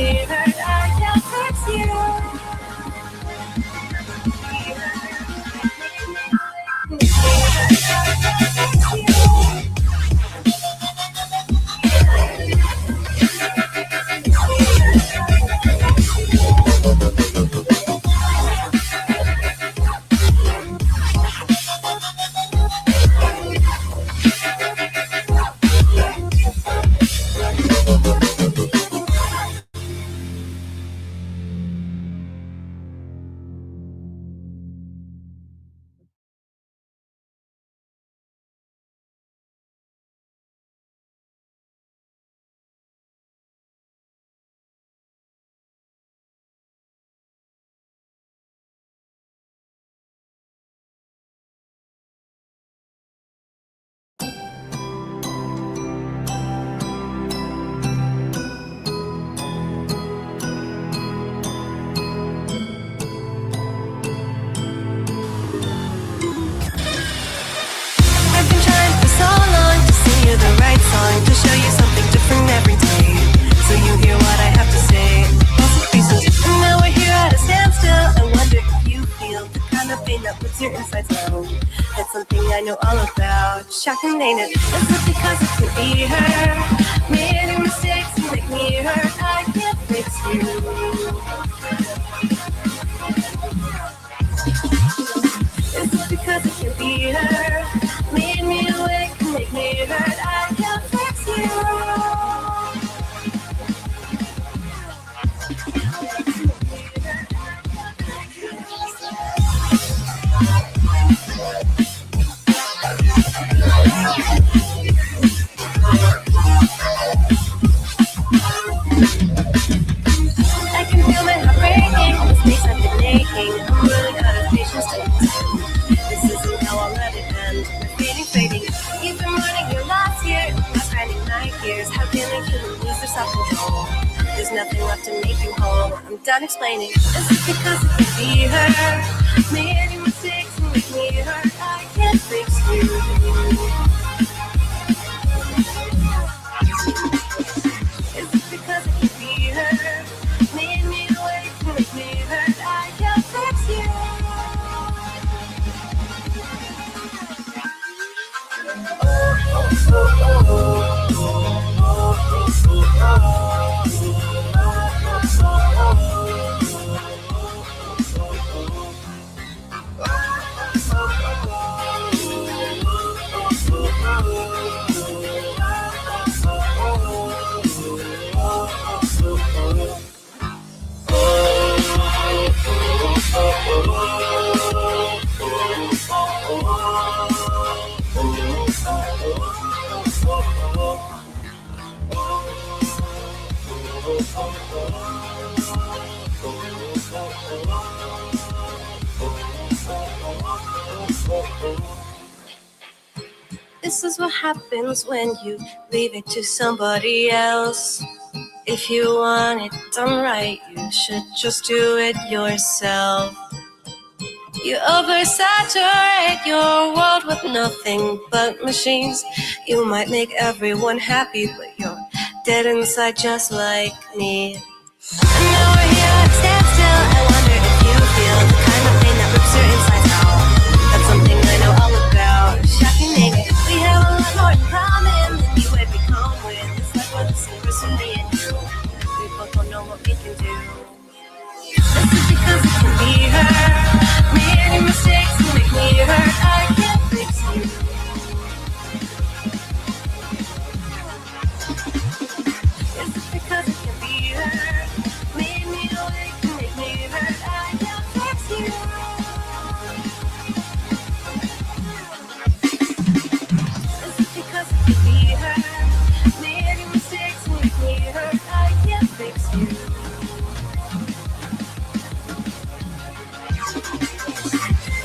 me hurt, I can't fix you. I've been trying for so long to sing you the right song, to show you something different every day, so you hear what I have to say. Lots of reasons, and now we're here at a standstill. I wonder if you feel the kind of pain that puts your insides low. It's something I know all about. Shocking, ain't it? It's not because it could be her. Many mistakes to make me hurt. I can't fix you. It's not because it can be her. Made me awake, make me hurt. I can't fix you. I can feel my heart breaking, the mistakes I've been making. I'm running out of patience to pretend. This isn't how I'll let it end. We're fading. You've been running your last year, last running 9 years. How can a human lose their self-control? There's nothing left to make you whole. I'm done explaining. Is it because it could be her? Many mistakes and make me hurt. I can't fix you. Is it because it could be her? Made me awake and make me hurt. I can't fix you. This is what happens when you leave it to somebody else. If you want it done right, you should just do it yourself. You oversaturate your world with nothing but machines. You might make everyone happy, but you're dead inside just like me. And now we're here at a standstill. I wonder if you feel the kind of pain that rips your insides out. That's something I know all about. Shocking, ain't it? We have a lot more in common than you ever come with. It's like we're the same person, me and you. We both don't know what we can do. This is because it can be her. Many mistakes to make me hurt. I can't fix you. Is it because it can be her? Made me awake to make me hurt. I can't fix you. Is it because it can be her? Many mistakes to make me hurt. I can't fix you.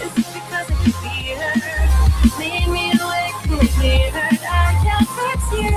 Is it because it can be her? Made me awake to make me hurt. I can't fix you.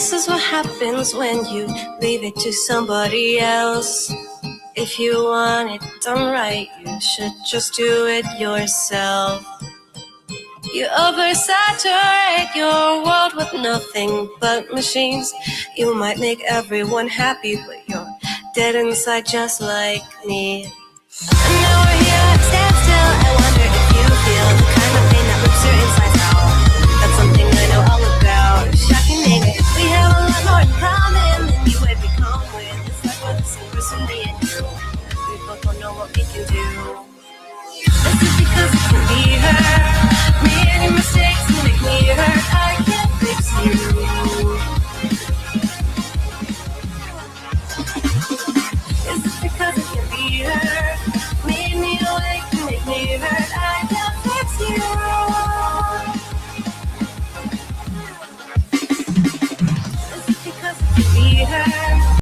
This is what happens when you leave it to somebody else. If you want it done right, you should just do it yourself. You oversaturate your world with nothing but machines. You might make everyone happy, but you're dead inside just like me. And now we're here at a standstill. I wonder if you feel the kind of pain that rips your insides out. That's something I know all about. Shocking maybe we have a lot more in common than you ever come with. It's like we're the same person, me and you. We both don't know what we can do. This is because it can be hurt. Many mistakes make me hurt. I can't fix you. This is because it can be hurt. Made me awake, make me hurt. I can't fix you. This is because it can be hurt.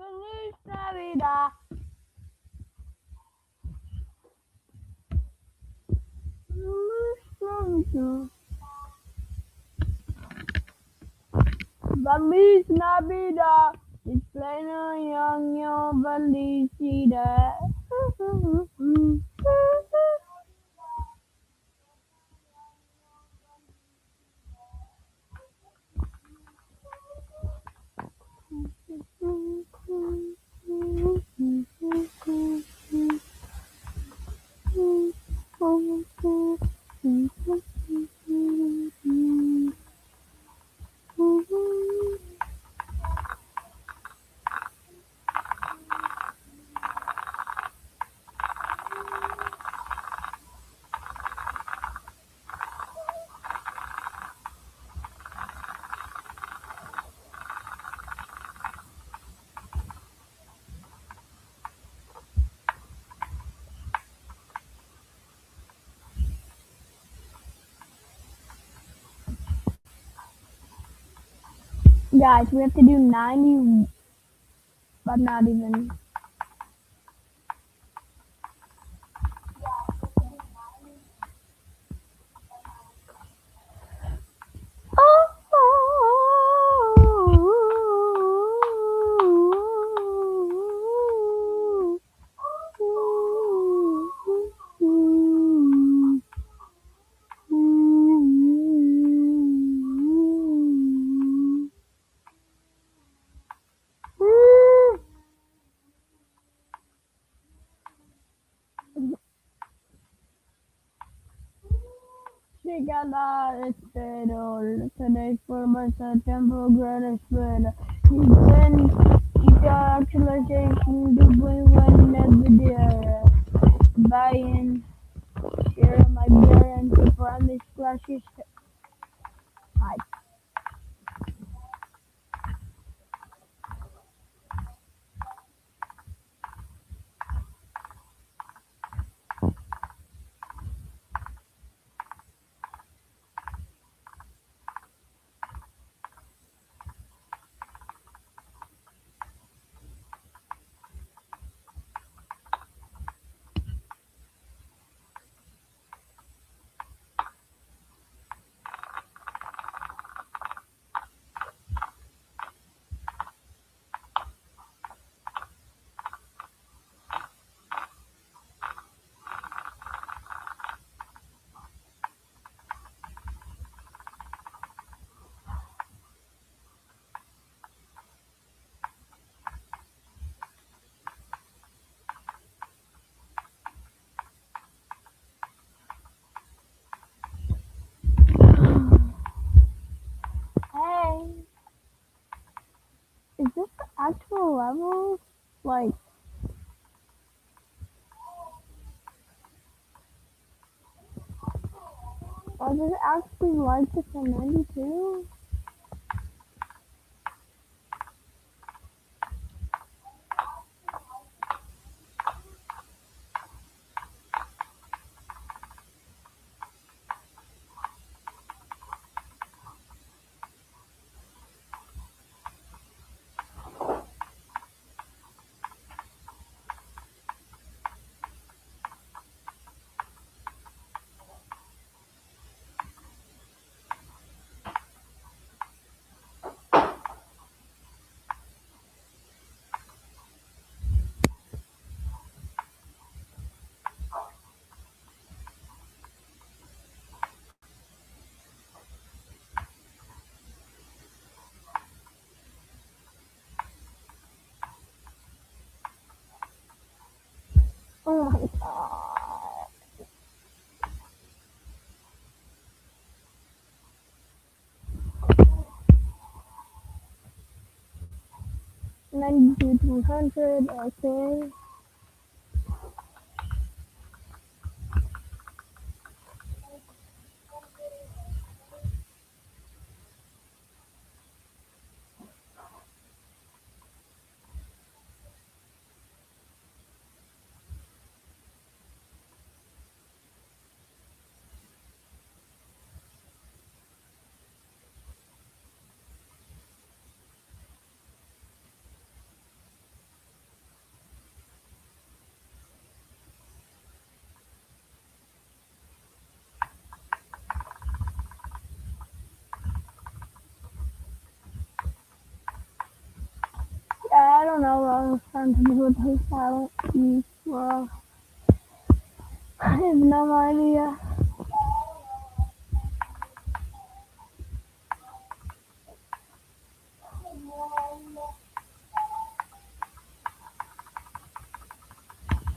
Feliz Navidad. Feliz Navidad. It's plena young felicidad. Guys, we have to do 90, but not even. Llegada espero, tenéis formas a tiempo gran espera. Y then you actualization doubly when never dare. Buying share my beer and the promise clashes. Hi. Hey, is this the actual level? Like, or does it actually like this in 92? Oh my god. 92 to 100, okay. know what I was trying to do with his silent key. Well, I have no idea.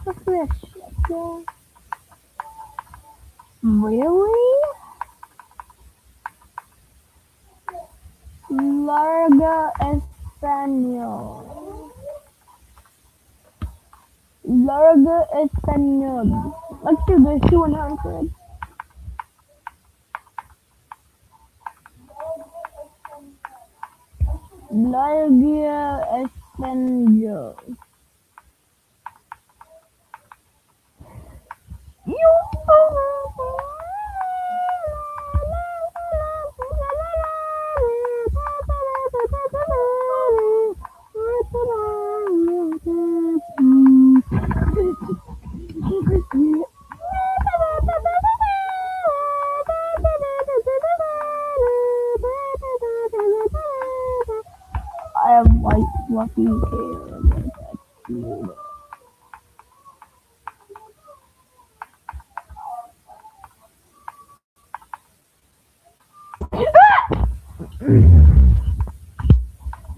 What's this shit, yeah? Really? Larga Español. Larga Español. Let's do this to 100. Larga Español. I have white fluffy hair.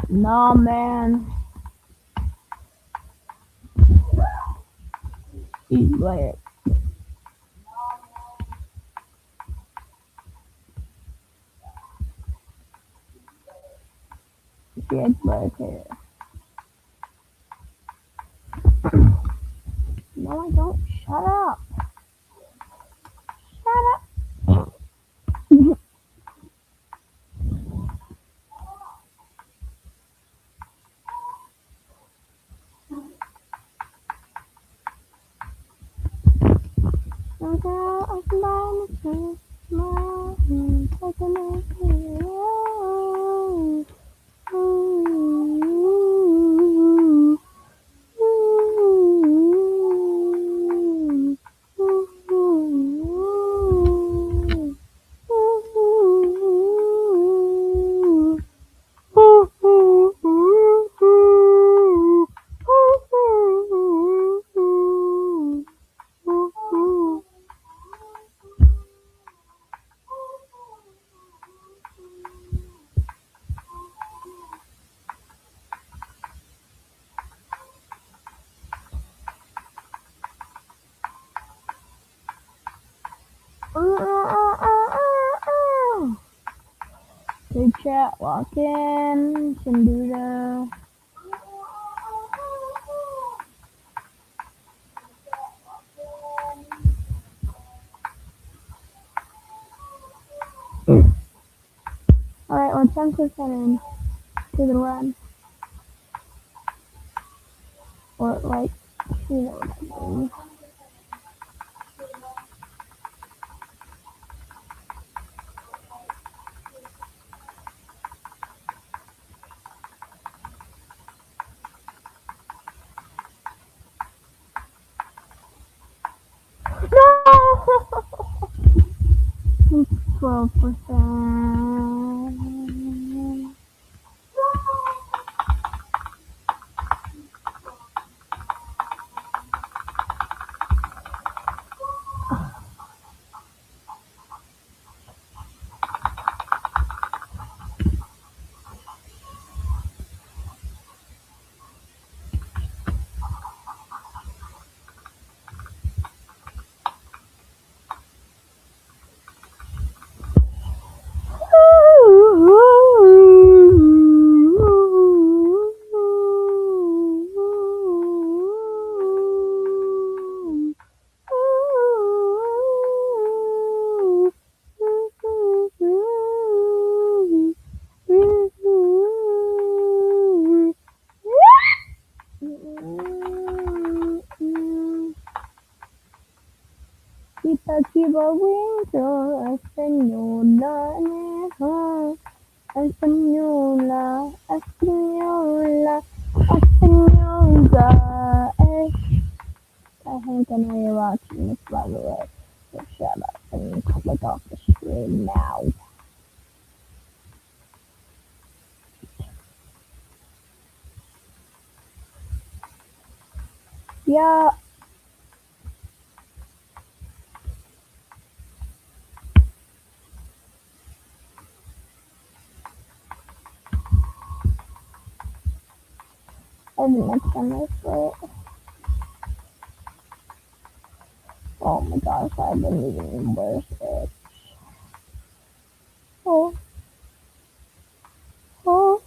Nah, man. He's like, she has black hair. No, I don't. Shut up. Shut up. Good chat, walk in, Cinduda. Alright, let's 10% in to the run. Or, like, you know what I mean. No! 12%. Chiba Winter, Española, Española, Española, Española. I think I know you're watching this, by the way. So shut up and click off the stream now. Yeah, every next time I play it. Oh my gosh, I've been even worse it. Oh, oh,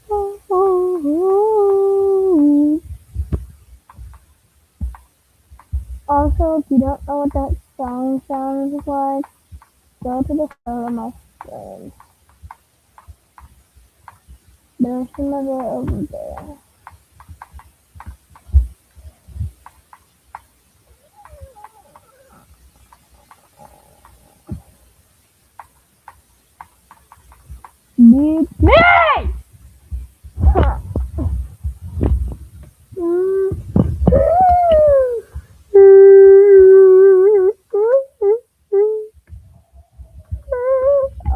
oh, oh, oh. Also, if you don't know what that song sounds like, go to the start of my screen. There's some of it over there. Beat me!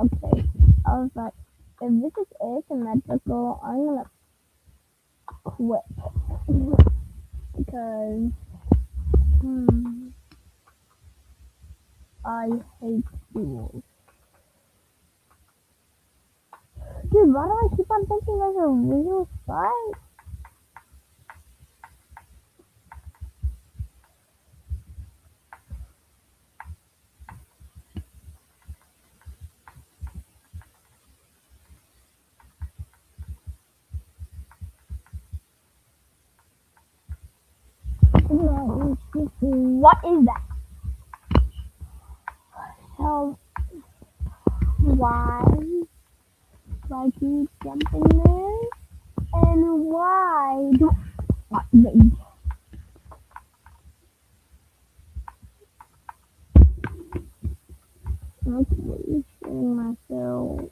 Okay, I was like, if this is asymmetrical, I'm gonna quit. Because, I hate duels. Dude, why do I keep on thinking there's a real fight? What is that? So, why do I keep jumping there? And why do I wait? I'm wasting myself.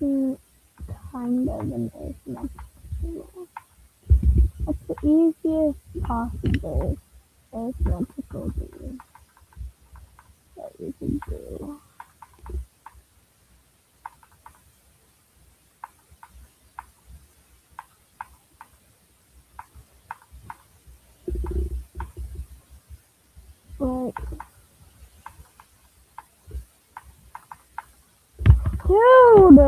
It's kind of an asymmetrical. What's the easiest possible asymmetrical thing that you can do? Like, dude!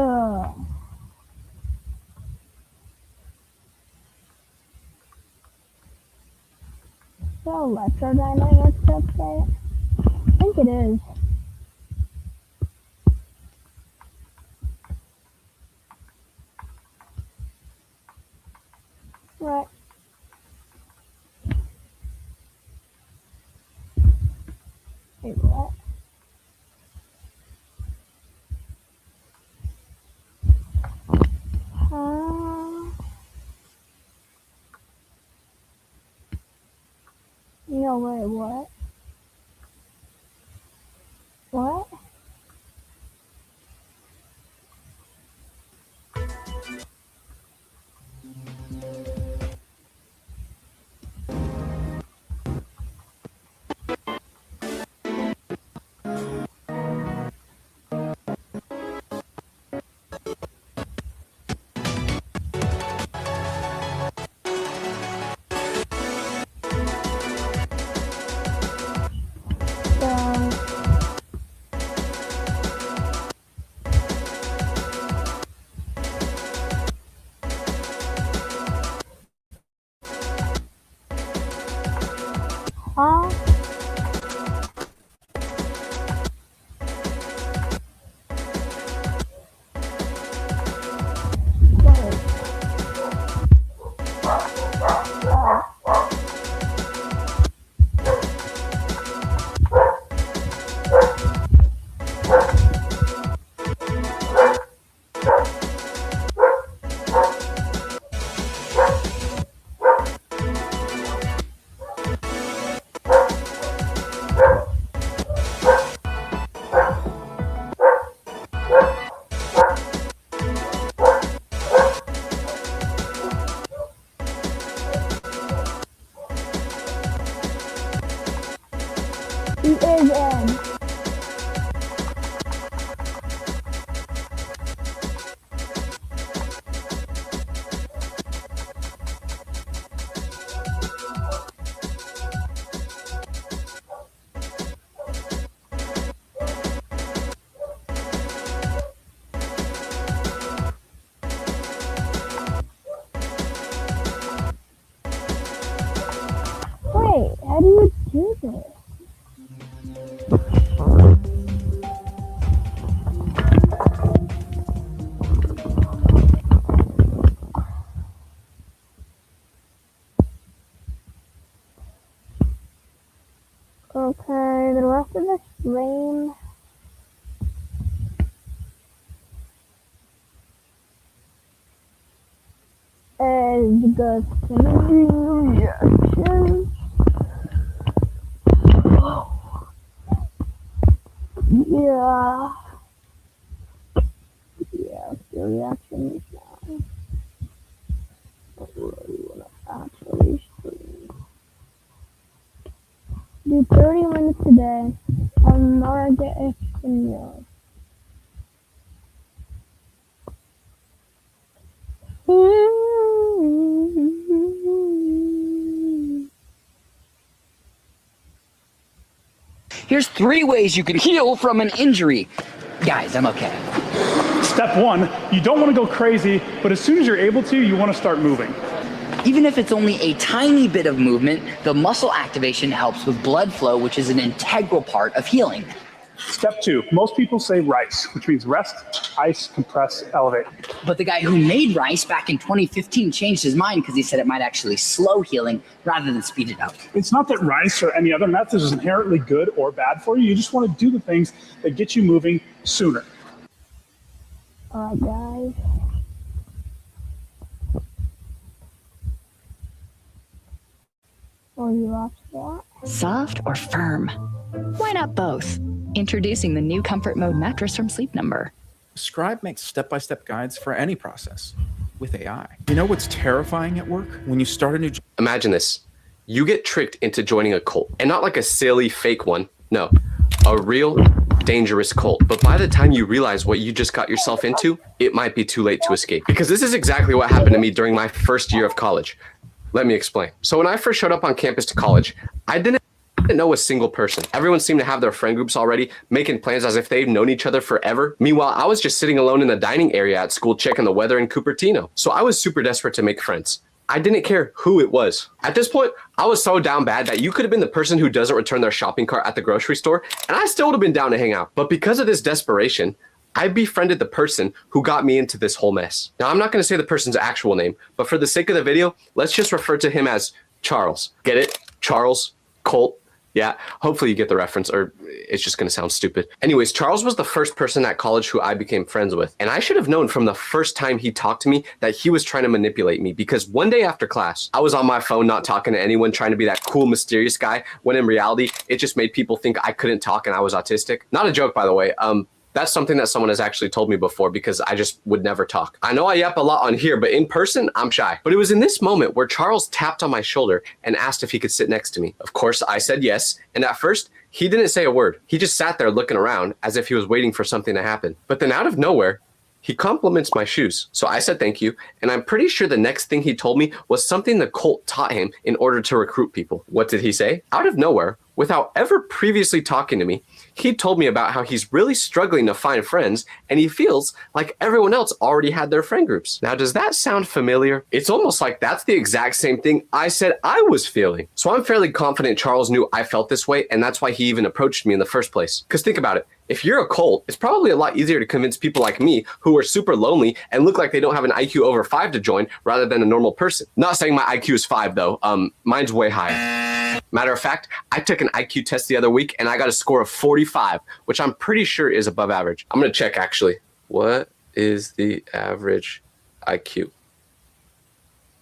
So electrodynamics up there? I think it is. Right. Wait, what? No, wait, what? What? So, huh? Wait. is in. Wait, how do you do this? Okay, the rest of the stream. Is just gonna be reactions. Yeah. Yeah, the reactions now. I really wanna actually stream. Do 30 minutes a day. I'm larga, espera. Here's 3 ways you can heal from an injury. Guys, I'm okay. Step 1, you don't want to go crazy, but as soon as you're able to, you want to start moving. Even if it's only a tiny bit of movement, the muscle activation helps with blood flow, which is an integral part of healing. Step 2, most people say RICE, which means rest, ice, compress, elevate. But the guy who made rice back in 2015 changed his mind because he said it might actually slow healing rather than speed it up. It's not that RICE or any other method is inherently good or bad for you. You just want to do the things that get you moving sooner. Alright, guys. Oh, you watched that? Soft or firm? Why not both? Introducing the new Comfort Mode mattress from Sleep Number. Scribe makes step-by-step guides for any process with AI. You know what's terrifying at work? When you start a new job. Imagine this. You get tricked into joining a cult, and not like a silly fake one. No, a real dangerous cult. But by the time you realize what you just got yourself into, it might be too late to escape. Because this is exactly what happened to me during my first year of college. Let me explain. So when I first showed up on campus to college, I didn't know a single person. Everyone seemed to have their friend groups already, making plans as if they've known each other forever. Meanwhile, I was just sitting alone in the dining area at school checking the weather in Cupertino. So I was super desperate to make friends. I didn't care who it was. At this point, I was so down bad that you could have been the person who doesn't return their shopping cart at the grocery store, and I still would have been down to hang out. But because of this desperation, I befriended the person who got me into this whole mess. Now, I'm not going to say the person's actual name, but for the sake of the video, let's just refer to him as Charles. Get it? Charles Colt. Yeah, hopefully you get the reference, or it's just going to sound stupid. Anyways, Charles was the first person at college who I became friends with. And I should have known from the first time he talked to me that he was trying to manipulate me, because one day after class, I was on my phone not talking to anyone, trying to be that cool, mysterious guy, when in reality, it just made people think I couldn't talk and I was autistic. Not a joke, by the way. That's something that someone has actually told me before, because I just would never talk. I know I yap a lot on here, but in person, I'm shy. But it was in this moment where Charles tapped on my shoulder and asked if he could sit next to me. Of course, I said yes. And at first, he didn't say a word. He just sat there looking around as if he was waiting for something to happen. But then out of nowhere, he compliments my shoes. So I said thank you, and I'm pretty sure the next thing he told me was something the cult taught him in order to recruit people. What did he say? Out of nowhere, without ever previously talking to me, he told me about how he's really struggling to find friends, and he feels like everyone else already had their friend groups. Now, does that sound familiar? It's almost like that's the exact same thing I said I was feeling. So I'm fairly confident Charles knew I felt this way, and that's why he even approached me in the first place. Because think about it. If you're a cult, it's probably a lot easier to convince people like me who are super lonely and look like they don't have an IQ over 5 to join rather than a normal person. Not saying my IQ is 5 though, mine's way higher. Matter of fact, I took an IQ test the other week and I got a score of 45, which I'm pretty sure is above average. I'm gonna check actually. What is the average IQ?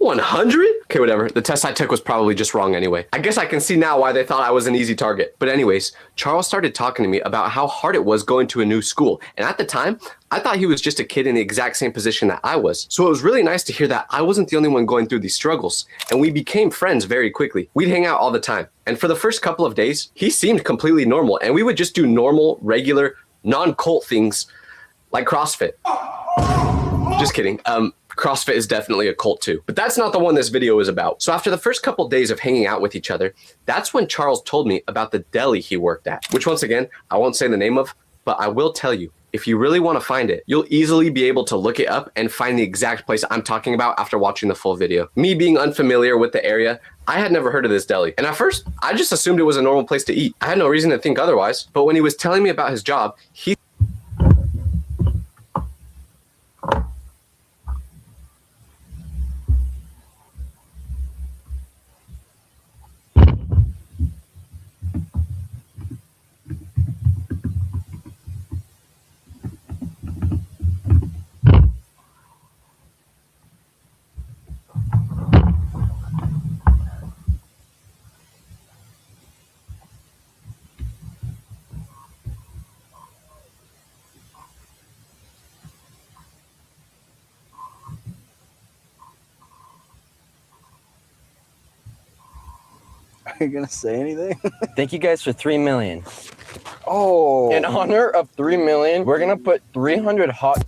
100? Okay, whatever. The test I took was probably just wrong anyway. I guess I can see now why they thought I was an easy target. But anyways, Charles started talking to me about how hard it was going to a new school. And at the time, I thought he was just a kid in the exact same position that I was. So it was really nice to hear that I wasn't the only one going through these struggles. And we became friends very quickly. We'd hang out all the time. And for the first couple of days, he seemed completely normal. And we would just do normal, regular, non-cult things like CrossFit. Just kidding. CrossFit is definitely a cult too, but that's not the one this video is about. So after the first couple days of hanging out with each other, that's when Charles told me about the deli he worked at, which once again, I won't say the name of, but I will tell you, if you really want to find it, you'll easily be able to look it up and find the exact place I'm talking about after watching the full video. Me being unfamiliar with the area, I had never heard of this deli. And at first, I just assumed it was a normal place to eat. I had no reason to think otherwise, but when he was telling me about his job, he Are you gonna say anything? Thank you guys for 3 million. Oh. In honor of 3 million, we're gonna put 300 hot.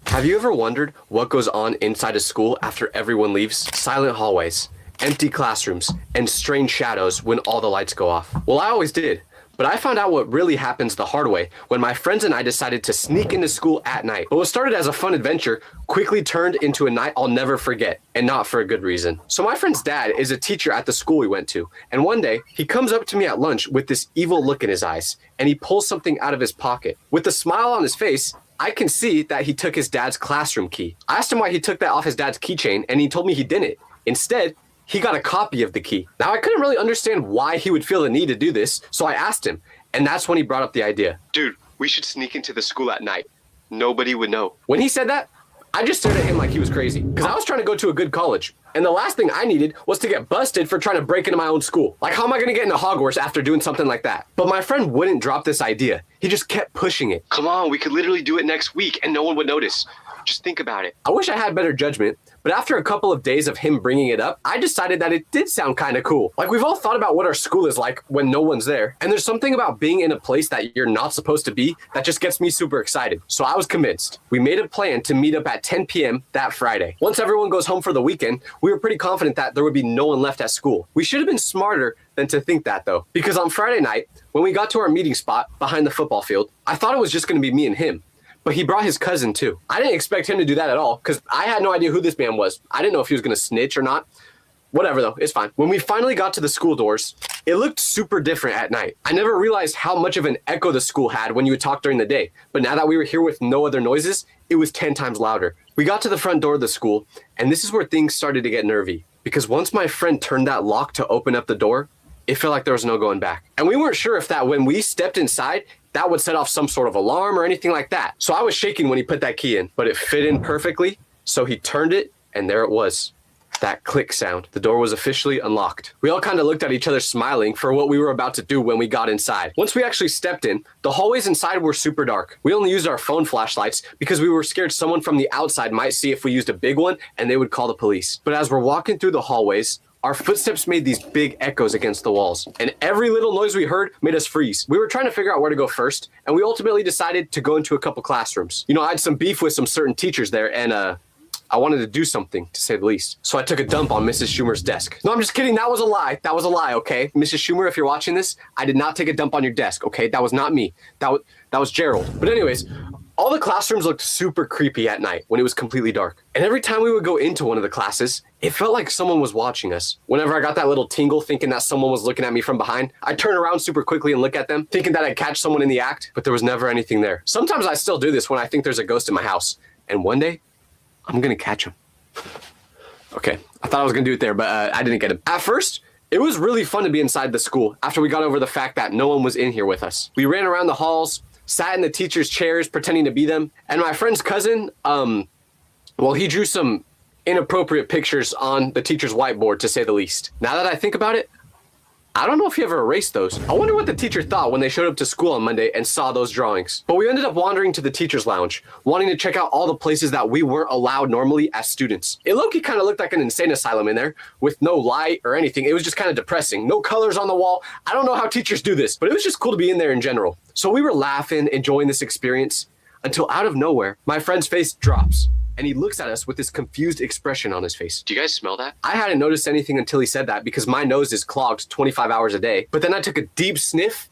Have you ever wondered what goes on inside a school after everyone leaves? Silent hallways, empty classrooms, and strange shadows when all the lights go off. Well, I always did, but I found out what really happens the hard way when my friends and I decided to sneak into school at night. But what started as a fun adventure quickly turned into a night I'll never forget, and not for a good reason. So my friend's dad is a teacher at the school we went to, and one day he comes up to me at lunch with this evil look in his eyes, and he pulls something out of his pocket. With a smile on his face, I can see that he took his dad's classroom key. I asked him why he took that off his dad's keychain, and he told me he didn't. Instead, he got a copy of the key. Now, I couldn't really understand why he would feel the need to do this, so I asked him, and that's when he brought up the idea. Dude, we should sneak into the school at night. Nobody would know. When he said that, I just stared at him like he was crazy, because I was trying to go to a good college, and the last thing I needed was to get busted for trying to break into my own school. Like, how am I going to get into Hogwarts after doing something like that? But my friend wouldn't drop this idea. He just kept pushing it. Come on, we could literally do it next week, and no one would notice. Just think about it. I wish I had better judgment, but after a couple of days of him bringing it up, I decided that it did sound kind of cool. Like, we've all thought about what our school is like when no one's there, and there's something about being in a place that you're not supposed to be that just gets me super excited. So I was convinced. We made a plan to meet up at 10 p.m. that Friday. Once everyone goes home for the weekend, we were pretty confident that there would be no one left at school. We should have been smarter than to think that, though, because on Friday night, when we got to our meeting spot behind the football field, I thought it was just going to be me and him. But he brought his cousin too. I didn't expect him to do that at all because I had no idea who this man was. I didn't know if he was going to snitch or not. Whatever though, it's fine. When we finally got to the school doors, it looked super different at night. I never realized how much of an echo the school had when you would talk during the day. But now that we were here with no other noises, it was 10 times louder. We got to the front door of the school, and this is where things started to get nervy. Because once my friend turned that lock to open up the door, it felt like there was no going back. And we weren't sure if that when we stepped inside, that would set off some sort of alarm or anything like that. So I was shaking when he put that key in, but it fit in perfectly. So he turned it, and there it was. That click sound. The door was officially unlocked. We all kind of looked at each other smiling for what we were about to do when we got inside. Once we actually stepped in, the hallways inside were super dark. We only used our phone flashlights because we were scared someone from the outside might see if we used a big one and they would call the police. But as we're walking through the hallways, our footsteps made these big echoes against the walls, and every little noise we heard made us freeze. We were trying to figure out where to go first, and we ultimately decided to go into a couple classrooms. You know, I had some beef with some certain teachers there, and I wanted to do something, to say the least. So I took a dump on Mrs. Schumer's desk. No, I'm just kidding. That was a lie. That was a lie, okay? Mrs. Schumer, if you're watching this, I did not take a dump on your desk, okay? That was not me. That was Gerald. But anyways, All the classrooms looked super creepy at night when it was completely dark. And every time we would go into one of the classes, it felt like someone was watching us. Whenever I got that little tingle thinking that someone was looking at me from behind, I'd turn around super quickly and look at them, thinking that I'd catch someone in the act, but there was never anything there. Sometimes I still do this when I think there's a ghost in my house. And one day, I'm gonna catch him. Okay, I thought I was gonna do it there, but I didn't get him. At first, it was really fun to be inside the school after we got over the fact that no one was in here with us. We ran around the halls, sat in the teachers' chairs pretending to be them, and my friend's cousin, well, he drew some inappropriate pictures on the teacher's whiteboard, to say the least. Now that I think about it, I don't know if he ever erased those. I wonder what the teacher thought when they showed up to school on Monday and saw those drawings. But we ended up wandering to the teacher's lounge, wanting to check out all the places that we weren't allowed normally as students. It low-key kind of looked like an insane asylum in there, with no light or anything. It was just kind of depressing. No colors on the wall. I don't know how teachers do this, but it was just cool to be in there in general. So we were laughing, enjoying this experience, until out of nowhere, my friend's face drops. And he looks at us with this confused expression on his face. Do you guys smell that? I hadn't noticed anything until he said that because my nose is clogged 25 hours a day. But then I took a deep sniff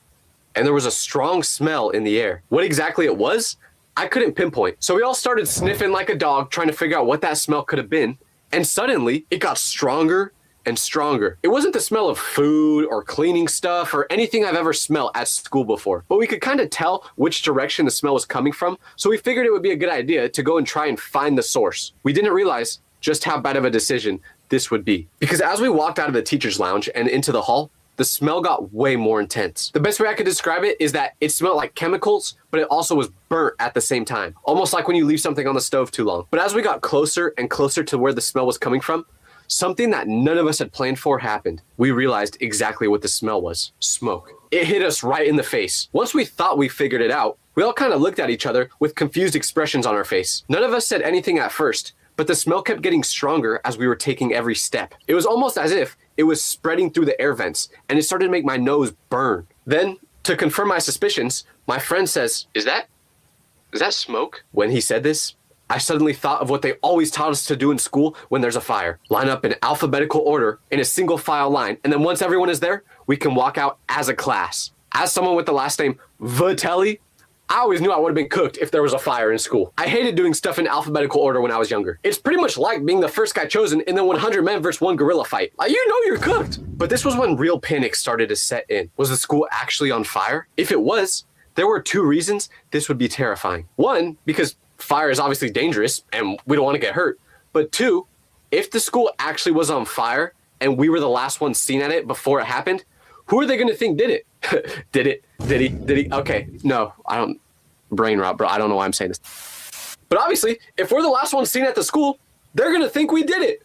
and there was a strong smell in the air. What exactly it was, I couldn't pinpoint. So we all started sniffing like a dog, trying to figure out what that smell could have been. And suddenly it got stronger and stronger. It wasn't the smell of food or cleaning stuff or anything I've ever smelled at school before, but we could kind of tell which direction the smell was coming from, so we figured it would be a good idea to go and try and find the source. We didn't realize just how bad of a decision this would be, because as we walked out of the teacher's lounge and into the hall, the smell got way more intense. The best way I could describe it is that it smelled like chemicals, but it also was burnt at the same time, almost like when you leave something on the stove too long. But as we got closer and closer to where the smell was coming from, something that none of us had planned for happened. We realized exactly what the smell was. Smoke. It hit us right in the face. Once we thought we figured it out, we all kind of looked at each other with confused expressions on our face. None of us said anything at first, but the smell kept getting stronger as we were taking every step. It was almost as if it was spreading through the air vents, and it started to make my nose burn. Then, to confirm my suspicions, my friend says, Is that smoke? When he said this, I suddenly thought of what they always taught us to do in school when there's a fire. Line up in alphabetical order in a single file line, and then once everyone is there, we can walk out as a class. As someone with the last name Vitelli, I always knew I would have been cooked if there was a fire in school. I hated doing stuff in alphabetical order when I was younger. It's pretty much like being the first guy chosen in the 100 men versus 1 gorilla fight. You know you're cooked. But this was when real panic started to set in. Was the school actually on fire? If it was, there were 2 reasons this would be terrifying. 1, because fire is obviously dangerous and we don't want to get hurt. But 2, if the school actually was on fire and we were the last ones seen at it before it happened, who are they going to think did it? Did he? Okay, no, I don't, brain rot, bro. I don't know why I'm saying this. But obviously, if we're the last ones seen at the school, they're going to think we did it.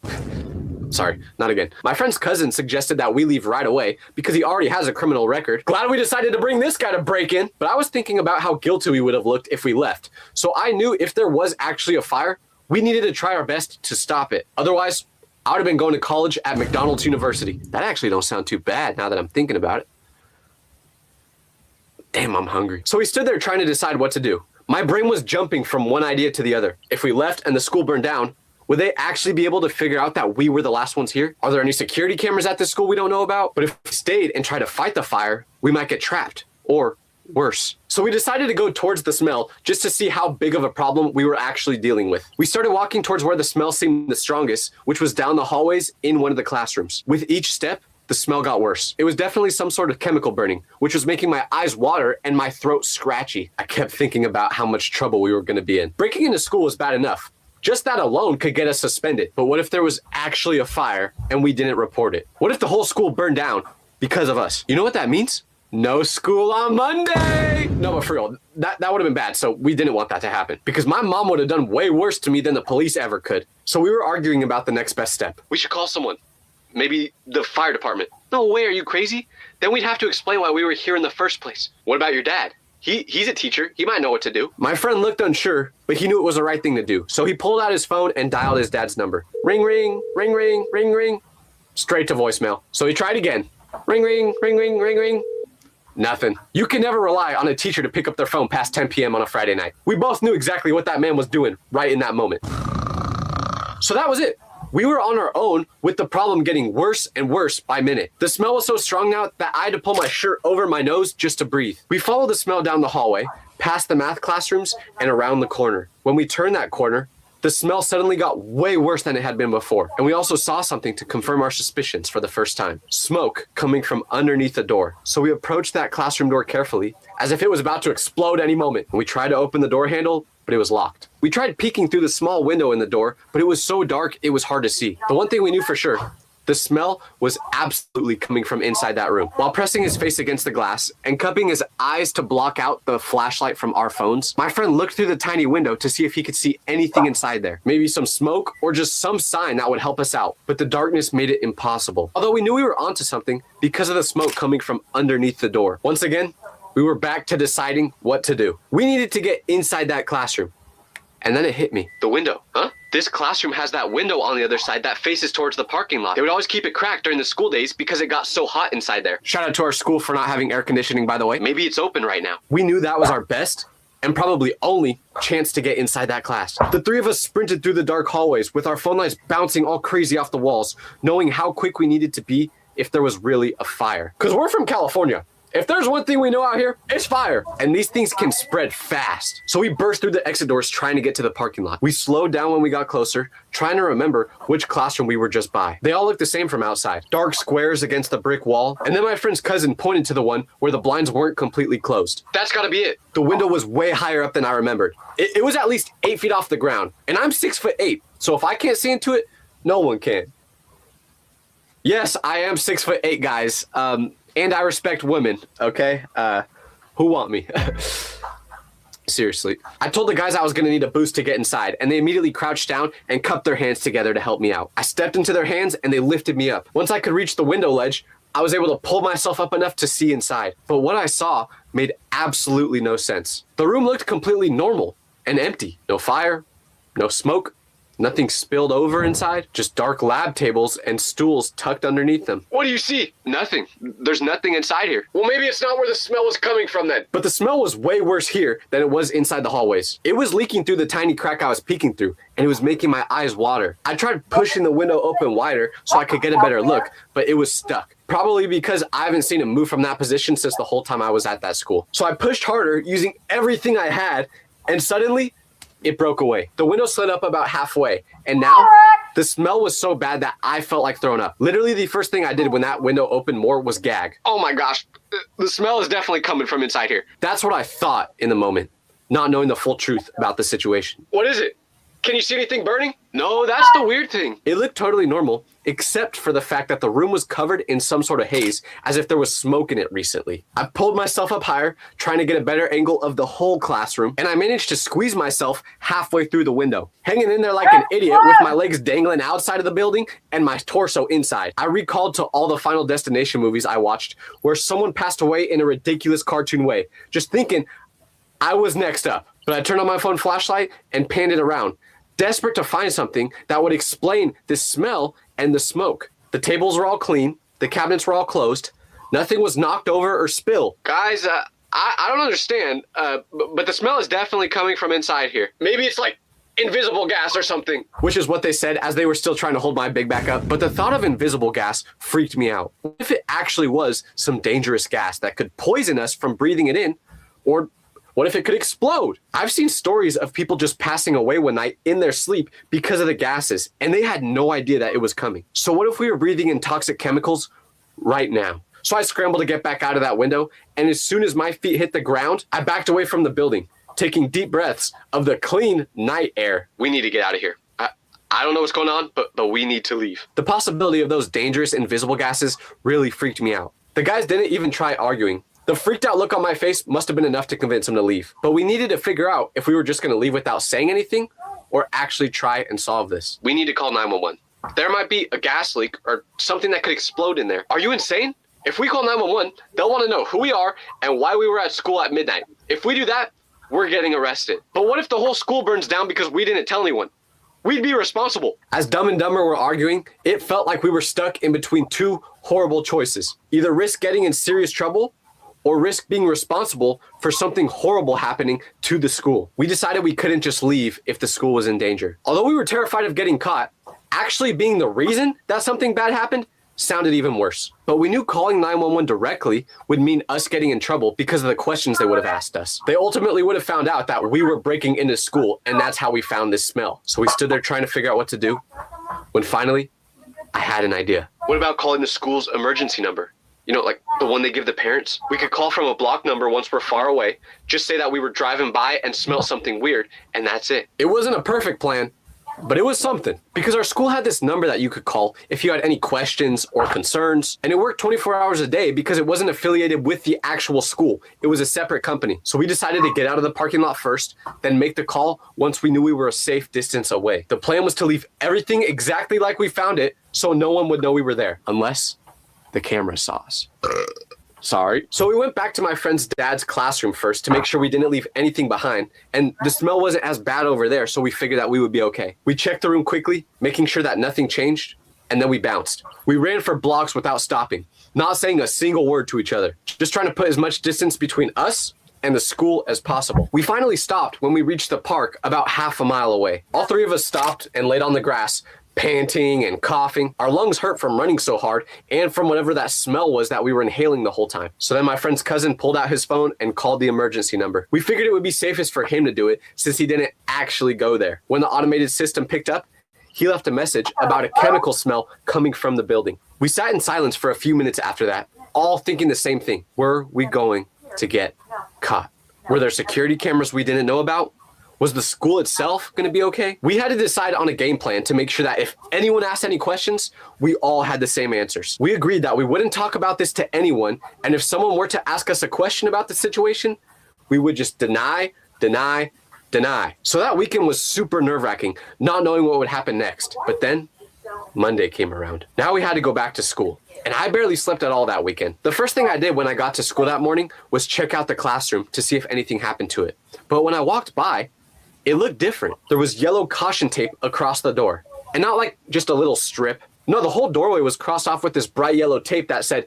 Sorry, not again. My friend's cousin suggested that we leave right away because he already has a criminal record. Glad we decided to bring this guy to break in. But I was thinking about how guilty we would have looked if we left. So I knew if there was actually a fire, we needed to try our best to stop it. Otherwise, I would have been going to college at McDonald's University. That actually don't sound too bad now that I'm thinking about it. Damn, I'm hungry. So we stood there trying to decide what to do. My brain was jumping from one idea to the other. If we left and the school burned down, would they actually be able to figure out that we were the last ones here? Are there any security cameras at this school we don't know about? But if we stayed and tried to fight the fire, we might get trapped, or worse. So we decided to go towards the smell just to see how big of a problem we were actually dealing with. We started walking towards where the smell seemed the strongest, which was down the hallways in one of the classrooms. With each step, the smell got worse. It was definitely some sort of chemical burning, which was making my eyes water and my throat scratchy. I kept thinking about how much trouble we were going to be in. Breaking into school was bad enough. Just that alone could get us suspended. But what if there was actually a fire and we didn't report it? What if the whole school burned down because of us? You know what that means? No school on Monday. No, but for real, that would have been bad. So we didn't want that to happen because my mom would have done way worse to me than the police ever could. So we were arguing about the next best step. We should call someone. Maybe the fire department. No way, are you crazy? Then we'd have to explain why we were here in the first place. What about your dad? He's a teacher. He might know what to do. My friend looked unsure, but he knew it was the right thing to do. So he pulled out his phone and dialed his dad's number. Ring, ring, ring, ring, ring, ring. Straight to voicemail. So he tried again. Ring, ring, ring, ring, ring, ring. Nothing. You can never rely on a teacher to pick up their phone past 10 p.m. on a Friday night. We both knew exactly what that man was doing right in that moment. So that was it. We were on our own with the problem getting worse and worse by minute. The smell was so strong now that I had to pull my shirt over my nose just to breathe. We followed the smell down the hallway, past the math classrooms, and around the corner. When we turned that corner, the smell suddenly got way worse than it had been before. And we also saw something to confirm our suspicions for the first time. Smoke coming from underneath the door. So we approached that classroom door carefully, as if it was about to explode any moment. And we tried to open the door handle, but it was locked. We tried peeking through the small window in the door, but it was so dark it was hard to see. The one thing we knew for sure, the smell was absolutely coming from inside that room. While pressing his face against the glass and cupping his eyes to block out the flashlight from our phones, my friend looked through the tiny window to see if he could see anything inside there. Maybe some smoke or just some sign that would help us out. But the darkness made it impossible. Although we knew we were onto something because of the smoke coming from underneath the door. Once again, we were back to deciding what to do. We needed to get inside that classroom. And then it hit me. The window, huh? This classroom has that window on the other side that faces towards the parking lot. They would always keep it cracked during the school days because it got so hot inside there. Shout out to our school for not having air conditioning, by the way. Maybe it's open right now. We knew that was our best and probably only chance to get inside that class. The three of us sprinted through the dark hallways with our phone lights bouncing all crazy off the walls, knowing how quick we needed to be if there was really a fire. Because we're from California. If there's one thing we know out here, it's fire. And these things can spread fast. So we burst through the exit doors trying to get to the parking lot. We slowed down when we got closer, trying to remember which classroom we were just by. They all looked the same from outside. Dark squares against the brick wall. And then my friend's cousin pointed to the one where the blinds weren't completely closed. That's gotta be it. The window was way higher up than I remembered. It was at least 8 feet off the ground. And I'm 6'8". So if I can't see into it, no one can. Yes, I am 6'8", guys. And I respect women, okay? Who want me? Seriously. I told the guys I was gonna need a boost to get inside, and they immediately crouched down and cupped their hands together to help me out. I stepped into their hands and they lifted me up. Once I could reach the window ledge, I was able to pull myself up enough to see inside. But what I saw made absolutely no sense. The room looked completely normal and empty. No fire, no smoke. Nothing spilled over inside, just dark lab tables and stools tucked underneath them. What do you see? Nothing. There's nothing inside here. Well, maybe it's not where the smell was coming from then. But the smell was way worse here than it was inside the hallways. It was leaking through the tiny crack I was peeking through, and it was making my eyes water. I tried pushing the window open wider so I could get a better look, but it was stuck. Probably because I haven't seen it move from that position since the whole time I was at that school. So I pushed harder using everything I had, and suddenly, it broke away. The window slid up about halfway, and now the smell was so bad that I felt like throwing up. Literally the first thing I did when that window opened more was gag. Oh my gosh, the smell is definitely coming from inside here. That's what I thought in the moment, not knowing the full truth about the situation. What is it? Can you see anything burning? No, that's the weird thing. It looked totally normal, except for the fact that the room was covered in some sort of haze, as if there was smoke in it recently. I pulled myself up higher, trying to get a better angle of the whole classroom, and I managed to squeeze myself halfway through the window, hanging in there like an idiot with my legs dangling outside of the building and my torso inside. I recalled to all the Final Destination movies I watched, where someone passed away in a ridiculous cartoon way, just thinking I was next up. But I turned on my phone flashlight and panned it around, desperate to find something that would explain the smell and the smoke. The tables were all clean. The cabinets were all closed. Nothing was knocked over or spilled. Guys, I don't understand, but the smell is definitely coming from inside here. Maybe it's like invisible gas or something. Which is what they said as they were still trying to hold my big back up. But the thought of invisible gas freaked me out. What if it actually was some dangerous gas that could poison us from breathing it in? Or what if it could explode? I've seen stories of people just passing away one night in their sleep because of the gases, and they had no idea that it was coming. So what if we were breathing in toxic chemicals right now? So I scrambled to get back out of that window, and as soon as my feet hit the ground, I backed away from the building, taking deep breaths of the clean night air. We need to get out of here. I don't know what's going on, but we need to leave. The possibility of those dangerous invisible gases really freaked me out. The guys didn't even try arguing. The freaked out look on my face must have been enough to convince him to leave. But we needed to figure out if we were just going to leave without saying anything or actually try and solve this. We need to call 911. There might be a gas leak or something that could explode in there. Are you insane? If we call 911, they'll want to know who we are and why we were at school at midnight. If we do that, we're getting arrested. But what if the whole school burns down because we didn't tell anyone? We'd be responsible. As Dumb and Dumber were arguing, it felt like we were stuck in between two horrible choices. Either risk getting in serious trouble or risk being responsible for something horrible happening to the school. We decided we couldn't just leave if the school was in danger. Although we were terrified of getting caught, actually being the reason that something bad happened sounded even worse. But we knew calling 911 directly would mean us getting in trouble because of the questions they would have asked us. They ultimately would have found out that we were breaking into school, and that's how we found this smell. So we stood there trying to figure out what to do, when finally, I had an idea. What about calling the school's emergency number? You know, like the one they give the parents? We could call from a block number once we're far away, just say that we were driving by and smelled something weird, and that's it. It wasn't a perfect plan, but it was something, because our school had this number that you could call if you had any questions or concerns, and it worked 24 hours a day because it wasn't affiliated with the actual school. It was a separate company. So we decided to get out of the parking lot first, then make the call once we knew we were a safe distance away. The plan was to leave everything exactly like we found it so no one would know we were there, unless the camera saw us. Sorry. So we went back to my friend's dad's classroom first to make sure we didn't leave anything behind, and the smell wasn't as bad over there, so we figured that we would be okay. We checked the room quickly, making sure that nothing changed, and then we bounced. We ran for blocks without stopping, not saying a single word to each other, just trying to put as much distance between us and the school as possible. We finally stopped when we reached the park about half a mile away. All three of us stopped and laid on the grass, panting and coughing. Our lungs hurt from running so hard and from whatever that smell was that we were inhaling the whole time. So then my friend's cousin pulled out his phone and called the emergency number. We figured it would be safest for him to do it since he didn't actually go there. When the automated system picked up, he left a message about a chemical smell coming from the building. We sat in silence for a few minutes after that, all thinking the same thing. Were we going to get caught? Were there security cameras we didn't know about? Was the school itself going to be okay? We had to decide on a game plan to make sure that if anyone asked any questions, we all had the same answers. We agreed that we wouldn't talk about this to anyone, and if someone were to ask us a question about the situation, we would just deny. So that weekend was super nerve-wracking, not knowing what would happen next. But then Monday came around. Now we had to go back to school, and I barely slept at all that weekend. The first thing I did when I got to school that morning was check out the classroom to see if anything happened to it. But when I walked by, it looked different. There was yellow caution tape across the door, and not like just a little strip. No, the whole doorway was crossed off with this bright yellow tape that said,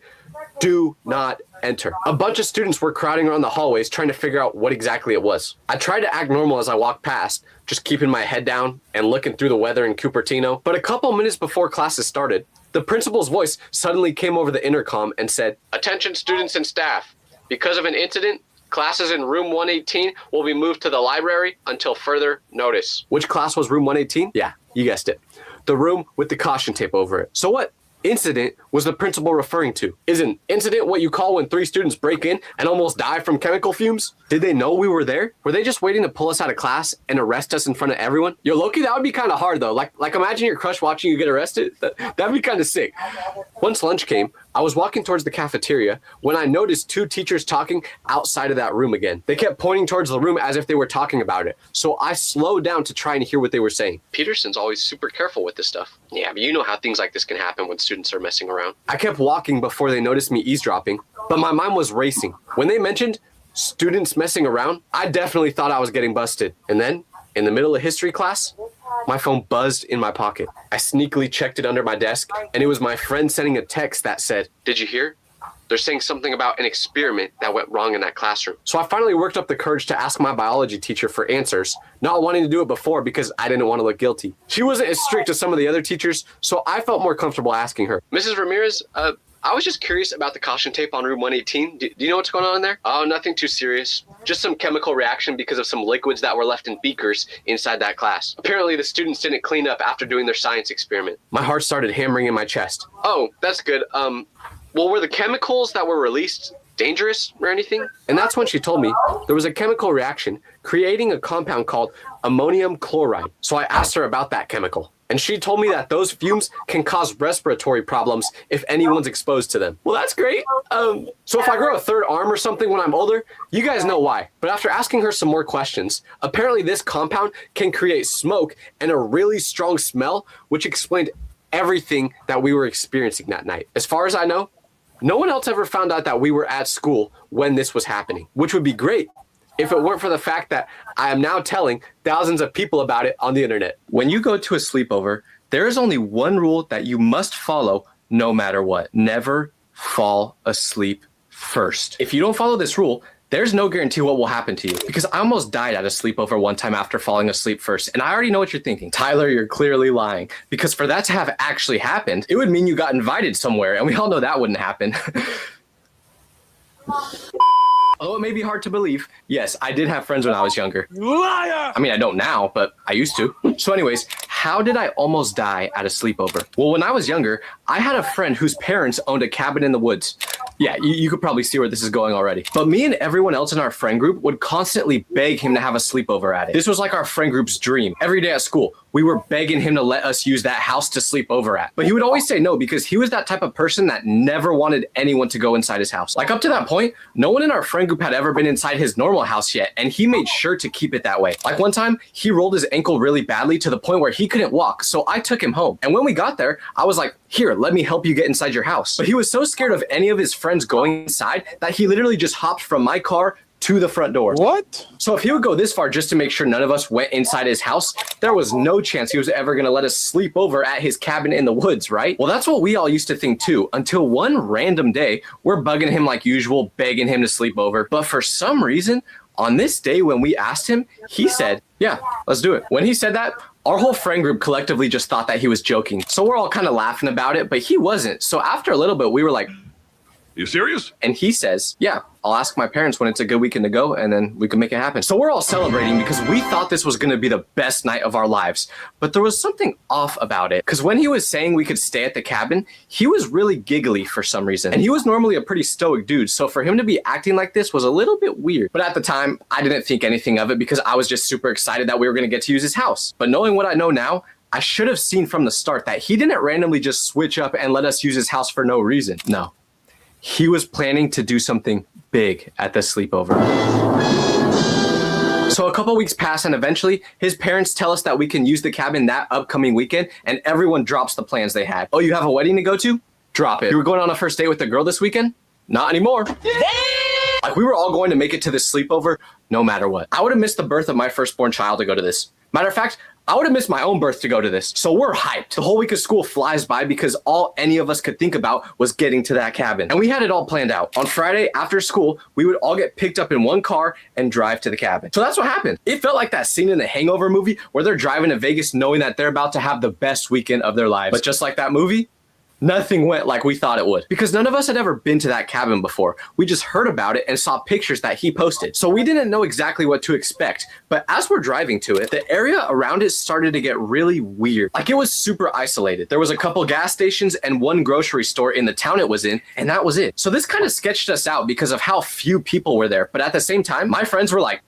"Do not enter." A bunch of students were crowding around the hallways trying to figure out what exactly it was. I tried to act normal as I walked past, just keeping my head down and looking through the weather in Cupertino. But a couple minutes before classes started, the principal's voice suddenly came over the intercom and said, "Attention students and staff. Because of an incident, classes in room 118 will be moved to the library until further notice." Which class was room 118? Yeah, you guessed it. The room with the caution tape over it. So what incident was the principal referring to? Is an incident what you call when 3 students break in and almost die from chemical fumes? Did they know we were there? Were they just waiting to pull us out of class and arrest us in front of everyone? Yo, low-key, that would be kind of hard though. Like imagine your crush watching you get arrested. That'd be kind of sick. Once lunch came, I was walking towards the cafeteria when I noticed 2 teachers talking outside of that room again. They kept pointing towards the room as if they were talking about it. So I slowed down to try and hear what they were saying. Peterson's always super careful with this stuff. Yeah, but you know how things like this can happen when students are messing around. I kept walking before they noticed me eavesdropping, but my mind was racing. When they mentioned students messing around, I definitely thought I was getting busted. And then, in the middle of history class, my phone buzzed in my pocket. I sneakily checked it under my desk, and it was my friend sending a text that said, "Did you hear? They're saying something about an experiment that went wrong in that classroom." So I finally worked up the courage to ask my biology teacher for answers, not wanting to do it before because I didn't want to look guilty. She wasn't as strict as some of the other teachers, so I felt more comfortable asking her. "Mrs. Ramirez, I was just curious about the caution tape on room 118. Do you know what's going on in there?" "Oh, nothing too serious. Just some chemical reaction because of some liquids that were left in beakers inside that class. Apparently the students didn't clean up after doing their science experiment." My heart started hammering in my chest. "Oh, that's good. Well, were the chemicals that were released dangerous or anything?" And that's when she told me there was a chemical reaction creating a compound called ammonium chloride. So I asked her about that chemical, and she told me that those fumes can cause respiratory problems if anyone's exposed to them. Well, that's great. So if I grow a 3rd arm or something when I'm older, you guys know why. But after asking her some more questions, apparently this compound can create smoke and a really strong smell, which explained everything that we were experiencing that night. As far as I know, no one else ever found out that we were at school when this was happening, which would be great if it weren't for the fact that I am now telling thousands of people about it on the internet. When you go to a sleepover, there is only one rule that you must follow no matter what. Never fall asleep first. If you don't follow this rule, there's no guarantee what will happen to you. Because I almost died at a sleepover one time after falling asleep first. And I already know what you're thinking. Tyler, you're clearly lying. Because for that to have actually happened, it would mean you got invited somewhere. And we all know that wouldn't happen. Although it may be hard to believe, yes, I did have friends when I was younger. Liar! I mean, I don't now, but I used to. So anyways, how did I almost die at a sleepover? Well, when I was younger, I had a friend whose parents owned a cabin in the woods. Yeah, you could probably see where this is going already. But me and everyone else in our friend group would constantly beg him to have a sleepover at it. This was like our friend group's dream. Every day at school, we were begging him to let us use that house to sleep over at. But he would always say no because he was that type of person that never wanted anyone to go inside his house. Like up to that point, no one in our friend group had ever been inside his normal house yet, and he made sure to keep it that way. Like one time, he rolled his ankle really badly to the point where he couldn't walk, so I took him home. And when we got there, I was like, here, let me help you get inside your house. But he was so scared of any of his friends going inside that he literally just hopped from my car to the front door. What? So if he would go this far just to make sure none of us went inside his house, there was no chance he was ever going to let us sleep over at his cabin in the woods, right? Well, that's what we all used to think too, until one random day, we're bugging him like usual, begging him to sleep over. But for some reason, on this day when we asked him, he said, yeah, let's do it. When he said that, our whole friend group collectively just thought that he was joking. So we're all kind of laughing about it, but he wasn't. So after a little bit, we were like, you serious? And he says, yeah, I'll ask my parents when it's a good weekend to go, and then we can make it happen. So we're all celebrating because we thought this was going to be the best night of our lives. But there was something off about it. Because when he was saying we could stay at the cabin, he was really giggly for some reason. And he was normally a pretty stoic dude. So for him to be acting like this was a little bit weird. But at the time, I didn't think anything of it because I was just super excited that we were going to get to use his house. But knowing what I know now, I should have seen from the start that he didn't randomly just switch up and let us use his house for no reason. No. He was planning to do something big at the sleepover. So a couple weeks pass and eventually his parents tell us that we can use the cabin that upcoming weekend and everyone drops the plans they had. Oh, you have a wedding to go to? Drop it. You were going on a first date with a girl this weekend? Not anymore. Like we were all going to make it to this sleepover no matter what. I would have missed the birth of my firstborn child to go to this. Matter of fact, I would have missed my own birth to go to this. So we're hyped. The whole week of school flies by because all any of us could think about was getting to that cabin. And we had it all planned out. On Friday after school, we would all get picked up in one car and drive to the cabin. So that's what happened. It felt like that scene in the Hangover movie where they're driving to Vegas knowing that they're about to have the best weekend of their lives. But just like that movie, nothing went like we thought it would because none of us had ever been to that cabin before. We just heard about it and saw pictures that he posted. So we didn't know exactly what to expect. But as we're driving to it, the area around it started to get really weird. Like it was super isolated. There was a couple gas stations and one grocery store in the town it was in, and that was it. So this kind of sketched us out because of how few people were there. But at the same time, my friends were like,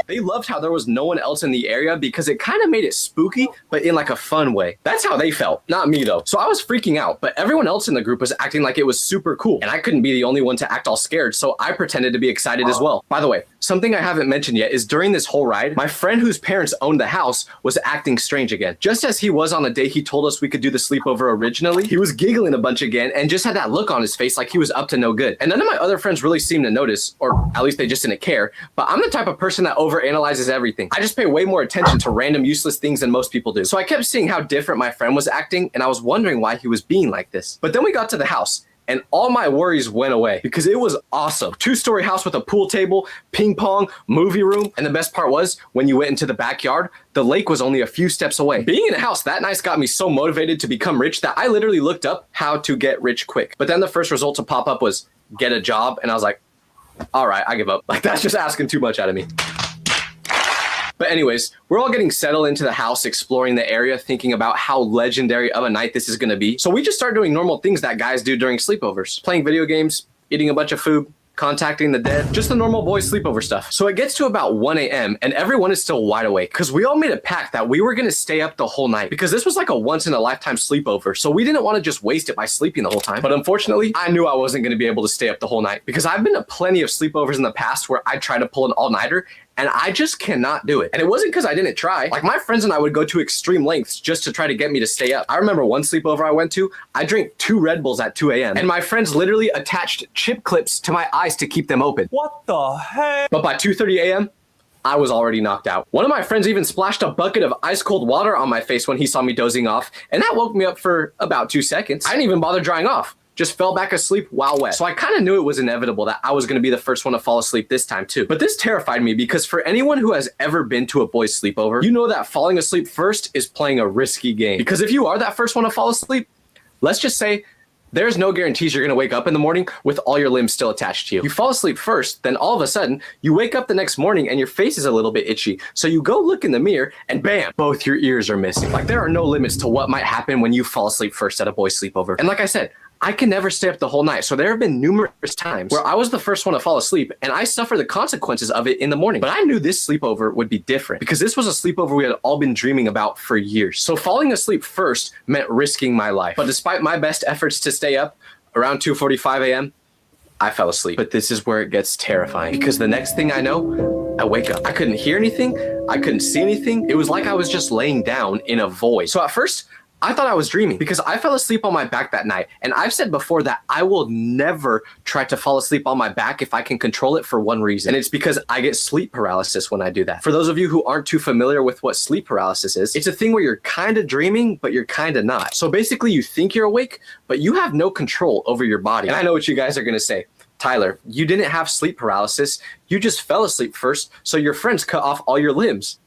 they loved how there was no one else in the area because it kind of made it spooky, but in like a fun way. That's how they felt, not me though. So I was freaking out, but everyone else in the group was acting like it was super cool. And I couldn't be the only one to act all scared, so I pretended to be excited as well. By the way, something I haven't mentioned yet is during this whole ride, my friend whose parents owned the house was acting strange again. Just as he was on the day he told us we could do the sleepover originally, he was giggling a bunch again and just had that look on his face like he was up to no good. And none of my other friends really seemed to notice, or at least they just didn't care. But I'm the type of person that overanalyzes everything. I just pay way more attention to random useless things than most people do. So I kept seeing how different my friend was acting, and I was wondering why he was being like this. But then we got to the house, and all my worries went away because it was awesome. 2-story house with a pool table, ping pong, movie room. And the best part was when you went into the backyard, the lake was only a few steps away. Being in a house that nice got me so motivated to become rich that I literally looked up how to get rich quick. But then the first result to pop up was get a job. And I was like, all right, I give up. Like that's just asking too much out of me. But anyways, we're all getting settled into the house, exploring the area, thinking about how legendary of a night this is going to be. So we just start doing normal things that guys do during sleepovers. Playing video games, eating a bunch of food, contacting the dead, just the normal boys sleepover stuff. So it gets to about 1 a.m. and everyone is still wide awake because we all made a pact that we were going to stay up the whole night because this was like a once in a lifetime sleepover. So we didn't want to just waste it by sleeping the whole time. But unfortunately, I knew I wasn't going to be able to stay up the whole night because I've been to plenty of sleepovers in the past where I tried to pull an all-nighter and I just cannot do it. And it wasn't because I didn't try. Like my friends and I would go to extreme lengths just to try to get me to stay up. I remember one sleepover I went to, I drank 2 Red Bulls at 2 a.m. and my friends literally attached chip clips to my eyes to keep them open. What the heck? But by 2:30 a.m., I was already knocked out. One of my friends even splashed a bucket of ice cold water on my face when he saw me dozing off, and that woke me up for about 2 seconds. I didn't even bother drying off. just fell back asleep while wet. So I kind of knew it was inevitable that I was going to be the first one to fall asleep this time too. But this terrified me because for anyone who has ever been to a boys' sleepover, you know that falling asleep first is playing a risky game. Because if you are that first one to fall asleep, let's just say there's no guarantees you're going to wake up in the morning with all your limbs still attached to you. You fall asleep first, then all of a sudden, you wake up the next morning and your face is a little bit itchy. So you go look in the mirror and bam, both your ears are missing. Like there are no limits to what might happen when you fall asleep first at a boys' sleepover. And like I said, I can never stay up the whole night. So there have been numerous times where I was the first one to fall asleep and I suffer the consequences of it in the morning. But I knew this sleepover would be different because this was a sleepover we had all been dreaming about for years. So falling asleep first meant risking my life. But despite my best efforts to stay up, around 2:45 a.m., I fell asleep. But this is where it gets terrifying because the next thing I know, I wake up. I couldn't hear anything. I couldn't see anything. It was like I was just laying down in a void. So at first, I thought I was dreaming because I fell asleep on my back that night. And I've said before that I will never try to fall asleep on my back if I can control it for one reason. And it's because I get sleep paralysis when I do that. For those of you who aren't too familiar with what sleep paralysis is, it's a thing where you're kind of dreaming, but you're kind of not. So basically you think you're awake, but you have no control over your body. And I know what you guys are going to say. Tyler, you didn't have sleep paralysis. You just fell asleep first, so your friends cut off all your limbs.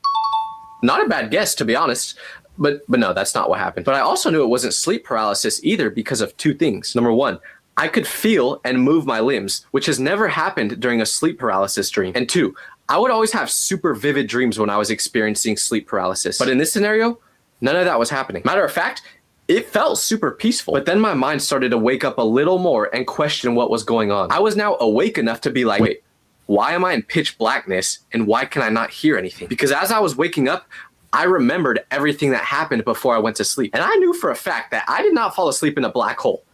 Not a bad guess, to be honest. But no, that's not what happened. But I also knew it wasn't sleep paralysis either because of two things. Number one, I could feel and move my limbs, which has never happened during a sleep paralysis dream. And two, I would always have super vivid dreams when I was experiencing sleep paralysis. But in this scenario, none of that was happening. Matter of fact, it felt super peaceful. But then my mind started to wake up a little more and question what was going on. I was now awake enough to be like, wait, why am I in pitch blackness and why can I not hear anything? Because as I was waking up, I remembered everything that happened before I went to sleep. And I knew for a fact that I did not fall asleep in a black hole.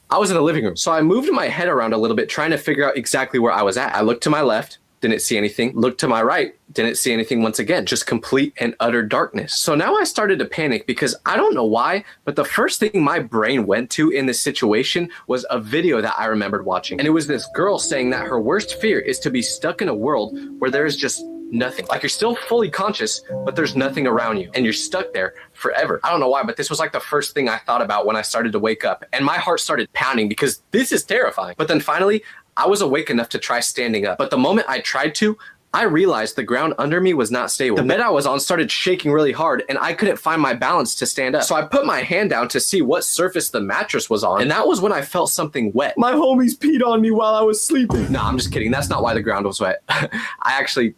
I was in the living room. So I moved my head around a little bit, trying to figure out exactly where I was at. I looked to my left, didn't see anything. Looked to my right, didn't see anything once again. Just complete and utter darkness. So now I started to panic because I don't know why, but the first thing my brain went to in this situation was a video that I remembered watching. And it was this girl saying that her worst fear is to be stuck in a world where there is just nothing. Like you're still fully conscious, but there's nothing around you and you're stuck there forever. I don't know why, but this was like the first thing I thought about when I started to wake up, and my heart started pounding because this is terrifying. But then finally, I was awake enough to try standing up. But the moment I tried to, I realized the ground under me was not stable. The bed I was on started shaking really hard and I couldn't find my balance to stand up. So I put my hand down to see what surface the mattress was on, and that was when I felt something wet. My homies peed on me while I was sleeping. No, I'm just kidding. That's not why the ground was wet. I actually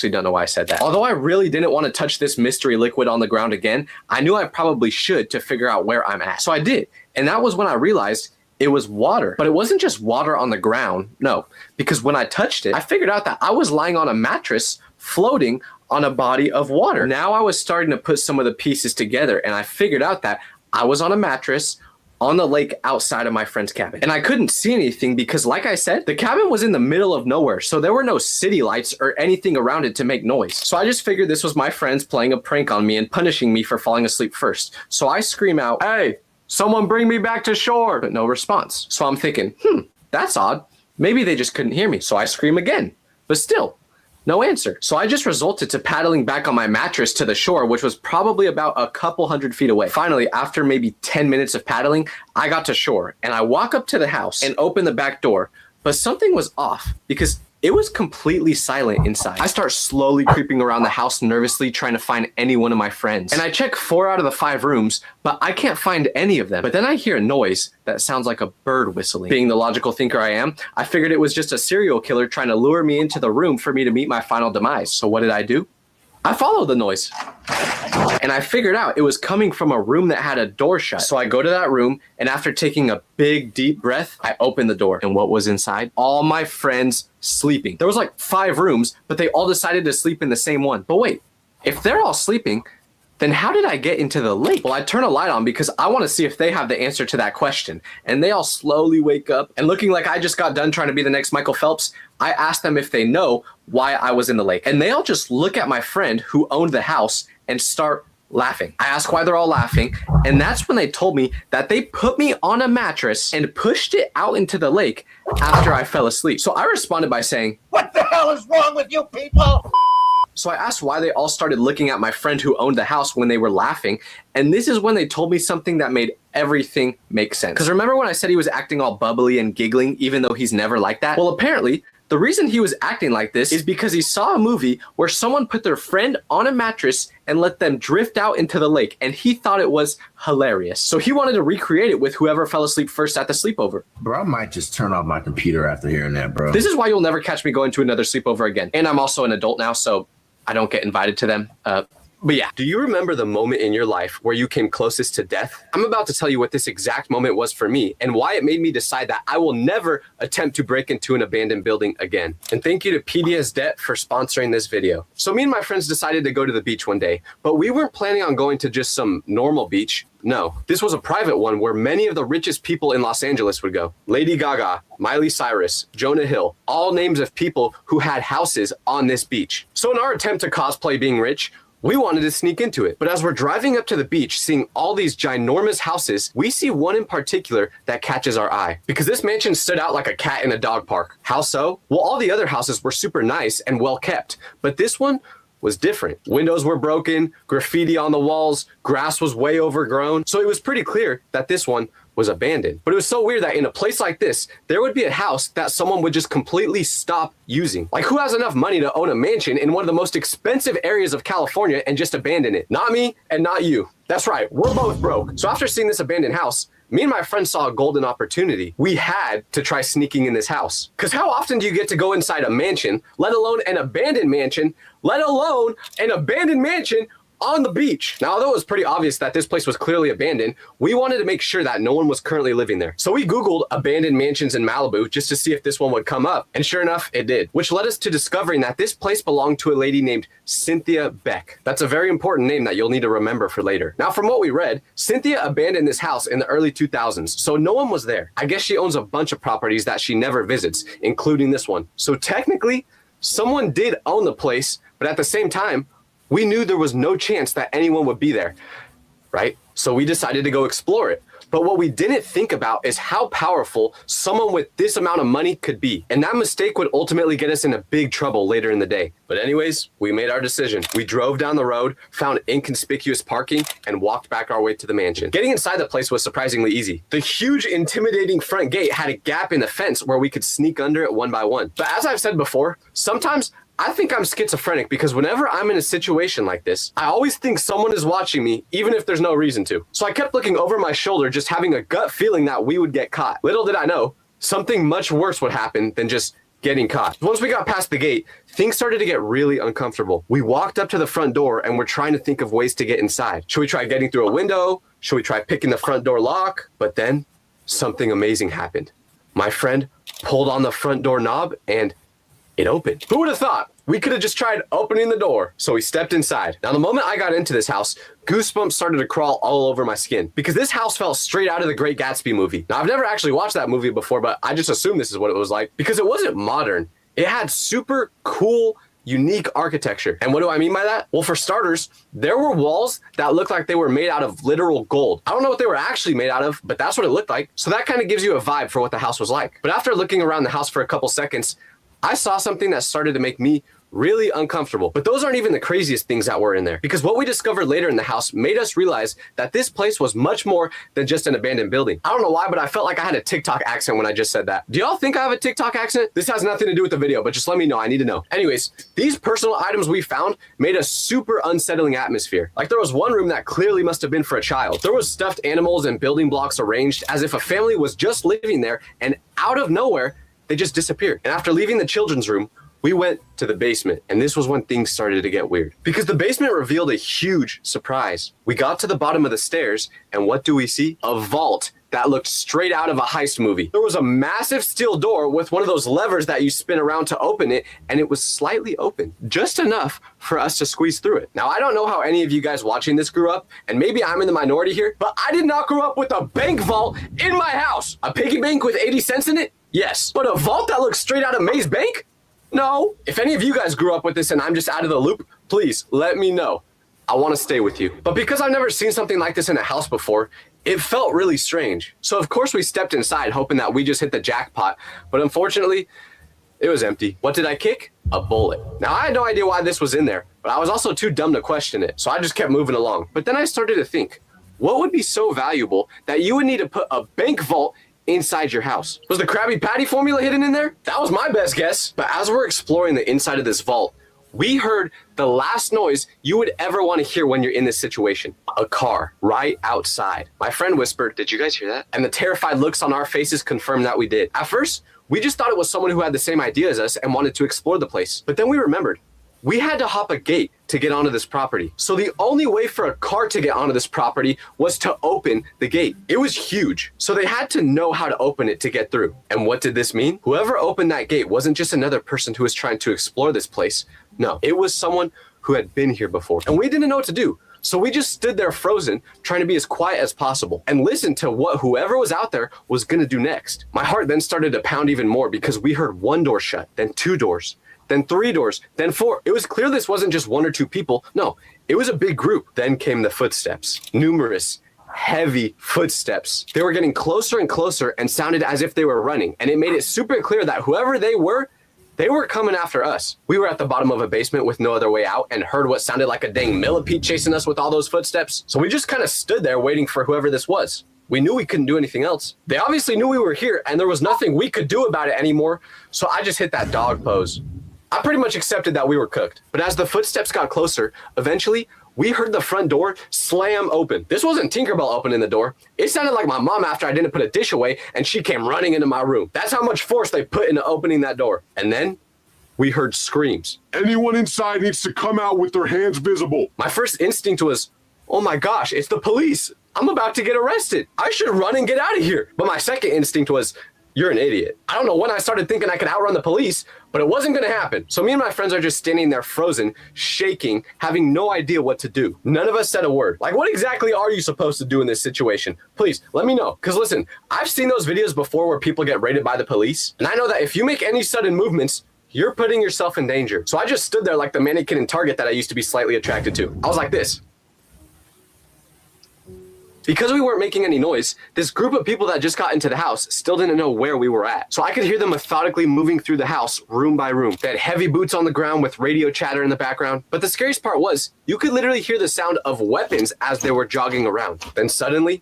don't know why I said that. Although I really didn't want to touch this mystery liquid on the ground again, I knew I probably should to figure out where I'm at. So I did. And that was when I realized it was water. But it wasn't just water on the ground. No, because when I touched it, I figured out that I was lying on a mattress floating on a body of water. Now I was starting to put some of the pieces together, and I figured out that I was on a mattress on the lake outside of my friend's cabin. And I couldn't see anything because, like I said, the cabin was in the middle of nowhere. So there were no city lights or anything around it to make noise. So I just figured this was my friends playing a prank on me and punishing me for falling asleep first. So I scream out, "Hey, someone bring me back to shore," but no response. So I'm thinking, that's odd. Maybe they just couldn't hear me. So I scream again, but still no answer. So I just resorted to paddling back on my mattress to the shore, which was probably about a couple 100 feet away. Finally, after maybe 10 minutes of paddling, I got to shore and I walk up to the house and open the back door, but something was off because it was completely silent inside. I start slowly creeping around the house nervously, trying to find any one of my friends. And I check 4 out of the 5 rooms, but I can't find any of them. But then I hear a noise that sounds like a bird whistling. Being the logical thinker I am, I figured it was just a serial killer trying to lure me into the room for me to meet my final demise. So what did I do? I followed the noise. And I figured out it was coming from a room that had a door shut. So I go to that room, and after taking a big, deep breath, I open the door. And what was inside? All my friends sleeping. There was like 5 rooms, but they all decided to sleep in the same one. But wait, if they're all sleeping, then how did I get into the lake? Well, I turn a light on because I want to see if they have the answer to that question. And they all slowly wake up, and looking like I just got done trying to be the next Michael Phelps, I ask them if they know why I was in the lake. And they all just look at my friend who owned the house and start laughing. I ask why they're all laughing, and that's when they told me that they put me on a mattress and pushed it out into the lake after I fell asleep. So I responded by saying, "What the hell is wrong with you people?" So I asked why they all started looking at my friend who owned the house when they were laughing, and this is when they told me something that made everything make sense. Because remember when I said he was acting all bubbly and giggling even though he's never like that? Well, apparently, the reason he was acting like this is because he saw a movie where someone put their friend on a mattress and let them drift out into the lake, and he thought it was hilarious. So he wanted to recreate it with whoever fell asleep first at the sleepover. Bro, I might just turn off my computer after hearing that, bro. This is why you'll never catch me going to another sleepover again. And I'm also an adult now, so I don't get invited to them. But yeah, do you remember the moment in your life where you came closest to death? I'm about to tell you what this exact moment was for me and why it made me decide that I will never attempt to break into an abandoned building again. And thank you to PDS Debt for sponsoring this video. So me and my friends decided to go to the beach one day, but we weren't planning on going to just some normal beach. No, this was a private one where many of the richest people in Los Angeles would go. Lady Gaga, Miley Cyrus, Jonah Hill, all names of people who had houses on this beach. So in our attempt to cosplay being rich, we wanted to sneak into it. But as we're driving up to the beach, seeing all these ginormous houses, we see one in particular that catches our eye. Because this mansion stood out like a cat in a dog park. How so? Well, all the other houses were super nice and well kept, but this one was different. Windows were broken, graffiti on the walls, grass was way overgrown. So it was pretty clear that this one was abandoned. But it was so weird that in a place like this, there would be a house that someone would just completely stop using. Like, who has enough money to own a mansion in one of the most expensive areas of California and just abandon it? Not me and not you. That's right, we're both broke. So after seeing this abandoned house, me and my friend saw a golden opportunity. We had to try sneaking in this house. Because how often do you get to go inside a mansion, let alone an abandoned mansion, let alone an abandoned mansion on the beach? Now, although it was pretty obvious that this place was clearly abandoned, we wanted to make sure that no one was currently living there. So we Googled abandoned mansions in Malibu just to see if this one would come up. And sure enough, it did. Which led us to discovering that this place belonged to a lady named Cynthia Beck. That's a very important name that you'll need to remember for later. Now, from what we read, Cynthia abandoned this house in the early 2000s, so no one was there. I guess she owns a bunch of properties that she never visits, including this one. So technically, someone did own the place, but at the same time, we knew there was no chance that anyone would be there, right? So we decided to go explore it. But what we didn't think about is how powerful someone with this amount of money could be. And that mistake would ultimately get us into big trouble later in the day. But anyways, we made our decision. We drove down the road, found inconspicuous parking, and walked back our way to the mansion. Getting inside the place was surprisingly easy. The huge, intimidating front gate had a gap in the fence where we could sneak under it one by one. But as I've said before, sometimes I think I'm schizophrenic because whenever I'm in a situation like this, I always think someone is watching me, even if there's no reason to. So I kept looking over my shoulder, just having a gut feeling that we would get caught. Little did I know, something much worse would happen than just getting caught. Once we got past the gate, things started to get really uncomfortable. We walked up to the front door and we're trying to think of ways to get inside. Should we try getting through a window? Should we try picking the front door lock? But then something amazing happened. My friend pulled on the front door knob and it opened. Who would have thought? We could have just tried opening the door. So we stepped inside. Now, the moment I got into this house, goosebumps started to crawl all over my skin because this house felt straight out of the Great Gatsby movie. Now, I've never actually watched that movie before, but I just assumed this is what it was like because it wasn't modern. It had super cool, unique architecture. And what do I mean by that? Well, for starters, there were walls that looked like they were made out of literal gold. I don't know what they were actually made out of, but that's what it looked like. So that kind of gives you a vibe for what the house was like. But after looking around the house for a couple seconds, I saw something that started to make me really uncomfortable. But those aren't even the craziest things that were in there, because what we discovered later in the house made us realize that this place was much more than just an abandoned building. I don't know why, but I felt like I had a TikTok accent when I just said that. Do y'all think I have a TikTok accent? This has nothing to do with the video, but just let me know. I need to know. Anyways, these personal items we found made a super unsettling atmosphere. Like, there was one room that clearly must have been for a child. There was stuffed animals and building blocks arranged as if a family was just living there, and out of nowhere, they just disappeared. And after leaving the children's room, we went to the basement, and this was when things started to get weird because the basement revealed a huge surprise. We got to the bottom of the stairs, and what do we see? A vault that looked straight out of a heist movie. There was a massive steel door with one of those levers that you spin around to open it, and it was slightly open, just enough for us to squeeze through it. Now, I don't know how any of you guys watching this grew up, and maybe I'm in the minority here, but I did not grow up with a bank vault in my house. A piggy bank with 80 cents in it? Yes. But a vault that looks straight out of Maze Bank? No. If any of you guys grew up with this and I'm just out of the loop, please let me know. I want to stay with you. But because I've never seen something like this in a house before, it felt really strange. So of course we stepped inside hoping that we just hit the jackpot. But unfortunately, It was empty. What did I kick? A bullet. Now, I had no idea why this was in there, but I was also too dumb to question it, so I just kept moving along. But then I started to think, what would be so valuable that you would need to put a bank vault inside your house? Was the Krabby Patty formula hidden in there? That was my best guess. But as we're exploring the inside of this vault, we heard the last noise you would ever want to hear when you're in this situation. A car right outside. My friend whispered, "Did you guys hear that?" And the terrified looks on our faces confirmed that we did. At first, we just thought it was someone who had the same idea as us and wanted to explore the place. But then we remembered, we had to hop a gate to get onto this property. So the only way for a car to get onto this property was to open the gate. It was huge. So they had to know how to open it to get through. And what did this mean? Whoever opened that gate wasn't just another person who was trying to explore this place. No, it was someone who had been here before. And we didn't know what to do. So we just stood there frozen, trying to be as quiet as possible and listen to what whoever was out there was gonna do next. My heart then started to pound even more because we heard one door shut, then two doors, then three doors, then four. It was clear this wasn't just one or two people. No, it was a big group. Then came the footsteps, numerous, heavy footsteps. They were getting closer and closer and sounded as if they were running. And it made it super clear that whoever they were coming after us. We were at the bottom of a basement with no other way out and heard what sounded like a dang millipede chasing us with all those footsteps. So we just kind of stood there waiting for whoever this was. We knew we couldn't do anything else. They obviously knew we were here and there was nothing we could do about it anymore. So I just hit that dog pose. I pretty much accepted that we were cooked. But as the footsteps got closer, eventually we heard the front door slam open. This wasn't Tinkerbell opening the door. It sounded like my mom after I didn't put a dish away and she came running into my room. That's how much force they put into opening that door. And then we heard screams. "Anyone inside needs to come out with their hands visible." My first instinct was, oh my gosh, it's the police. I'm about to get arrested. I should run and get out of here. But my second instinct was, you're an idiot. I don't know when I started thinking I could outrun the police, but it wasn't gonna happen. So me and my friends are just standing there frozen, shaking, having no idea what to do. None of us said a word. Like, what exactly are you supposed to do in this situation? Please, let me know. Because listen, I've seen those videos before where people get raided by the police. And I know that if you make any sudden movements, you're putting yourself in danger. So I just stood there like the mannequin in Target that I used to be slightly attracted to. I was like this. Because we weren't making any noise, this group of people that just got into the house still didn't know where we were at. So I could hear them methodically moving through the house room by room. They had heavy boots on the ground with radio chatter in the background. But the scariest part was, you could literally hear the sound of weapons as they were jogging around. Then suddenly,